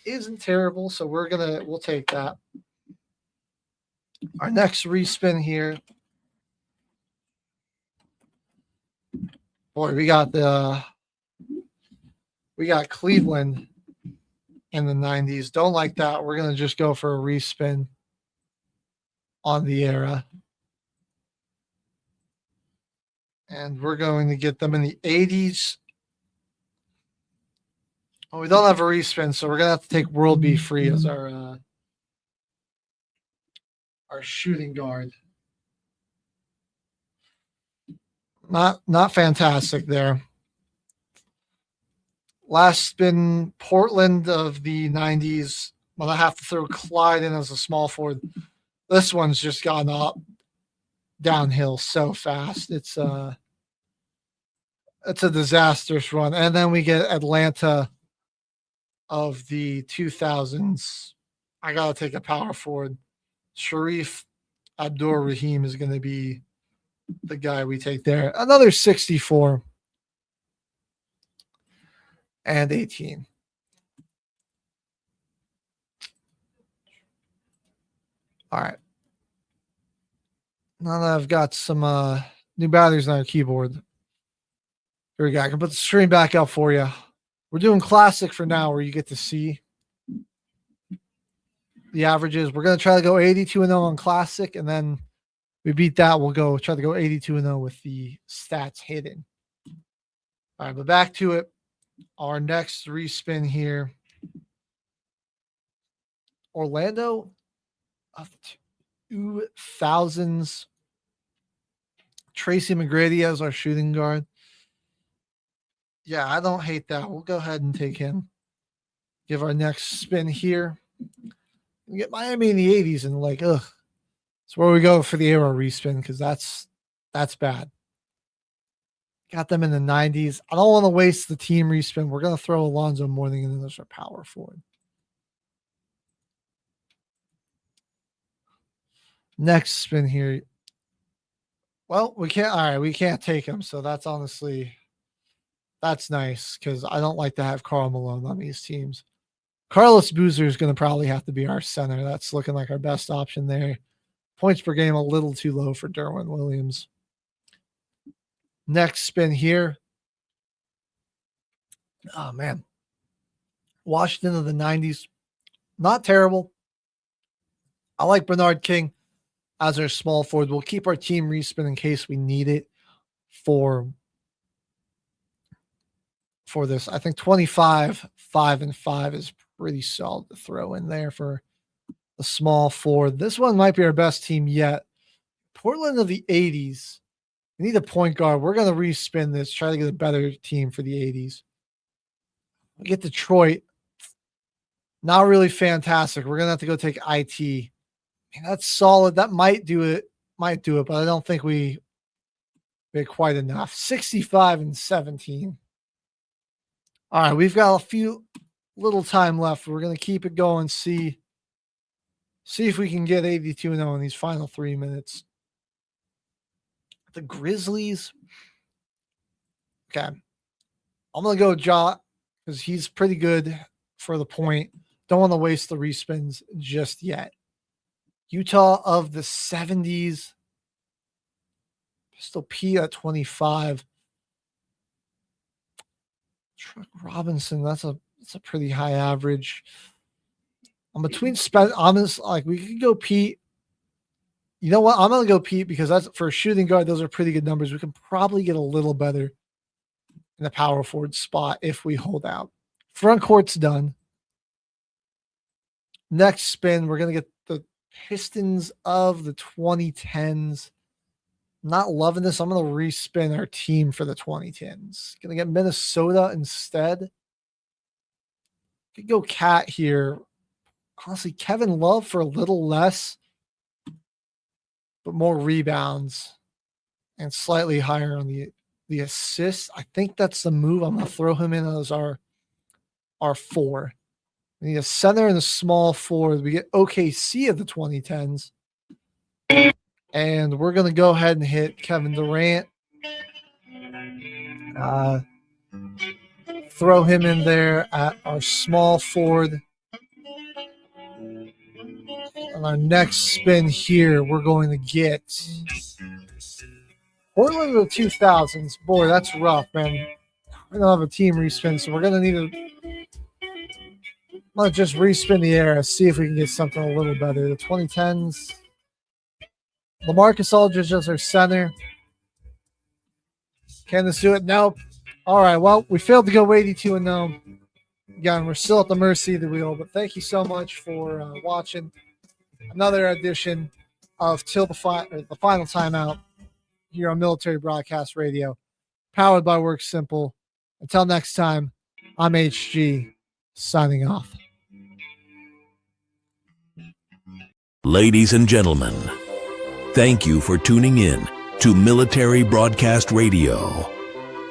Isn't terrible, so we'll take that. Our next respin here. Boy, we got Cleveland in the 90s. Don't like that. We're going to just go for a respin on the era. And we're going to get them in the 80s. Well, we don't have a respin, so we're going to have to take World Be Free as our shooting guard. Not fantastic there. Last spin, Portland of the 90s. I'm going to have to throw Clyde in as a small forward. This one's just gone up downhill so fast. It's a disastrous run. And then we get Atlanta of the 2000s. I got to take a power forward. Sharif Abdur-Rahim is going to be the guy we take there. Another 64. and 18. All right. Now that I've got some new batteries on our keyboard, here we go. I can put the stream back up for you. We're doing classic for now, where you get to see the averages. We're going to try to go 82-0 on classic, and then we beat that. We'll go try to go 82-0 with the stats hidden. All right, but back to it. Our next respin here. Orlando of 2000s. Tracy McGrady as our shooting guard. Yeah, I don't hate that. We'll go ahead and take him. Give our next spin here. We get Miami in the 80s and like, ugh. That's where we go for the Arrow respin because that's bad. Got them in the 90s. I don't want to waste the team respin. We're going to throw Alonzo Mourning and then there's our power forward. Next spin here. Well, we can't. All right, we can't take him. So that's honestly, that's nice because I don't like to have Karl Malone on these teams. Carlos Boozer is going to probably have to be our center. That's looking like our best option there. Points per game a little too low for Derwin Williams. Next spin here. Oh, man. Washington of the 90s. Not terrible. I like Bernard King as our small forward. We'll keep our team respin in case we need it for this. I think 25, 5 and 5 is pretty solid to throw in there for the small forward. This one might be our best team yet. Portland of the 80s. We need a point guard. We're going to respin this, try to get a better team for the 80s. We get Detroit. Not really fantastic. We're going to have to go take IT. And that's solid. That might do it, but I don't think we did quite enough. 65 and 17. All right, we've got a few little time left. We're going to keep it going, see if we can get 82-0 in these final 3 minutes. The Grizzlies. Okay. I'm going to go Ja because he's pretty good for the point. Don't want to waste the respins just yet. Utah of the 70s. Pistol P at 25. Truck Robinson, that's a pretty high average. I'm between we could go Pete. You know what? I'm gonna go Pete because that's for a shooting guard. Those are pretty good numbers. We can probably get a little better in the power forward spot if we hold out. Front court's done. Next spin, we're gonna get the Pistons of the 2010s. Not loving this. I'm going to respin our team for the 2010s. Going to get Minnesota instead. Could go Cat here. Honestly, Kevin Love for a little less, but more rebounds and slightly higher on the assists. I think that's the move. I'm going to throw him in as our 4. We need a center and a small forward. We get OKC of the 2010s. And we're going to go ahead and hit Kevin Durant. Throw him in there at our small forward. On our next spin here, we're going to get Portland of the 2000s. Boy, that's rough, man. We don't have a team respin, so we're going to need to just respin the era, see if we can get something a little better. The 2010s. LaMarcus Aldridge as our center. Can this do it? Nope. All right. Well, we failed to go 82-0. Again, we're still at the mercy of the wheel, but thank you so much for watching another edition of the Final Timeout here on Military Broadcast Radio, powered by Work Simple. Until next time, I'm HG, signing off. Ladies and gentlemen, thank you for tuning in to Military Broadcast Radio.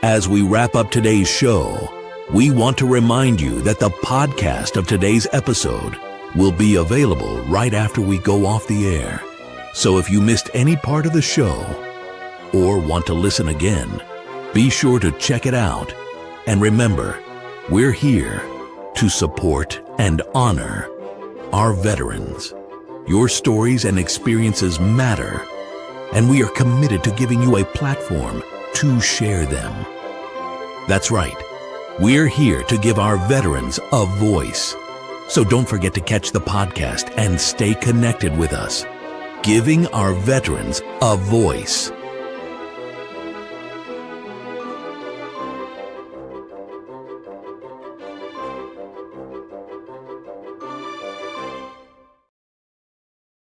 As we wrap up today's show, we want to remind you that the podcast of today's episode will be available right after we go off the air. So if you missed any part of the show or want to listen again, be sure to check it out. And remember, We're here to support and honor our veterans. Your stories and experiences matter, and we are committed to giving you a platform to share them. That's right. We're here to give our veterans a voice. So don't forget to catch the podcast and stay connected with us. Giving our veterans a voice.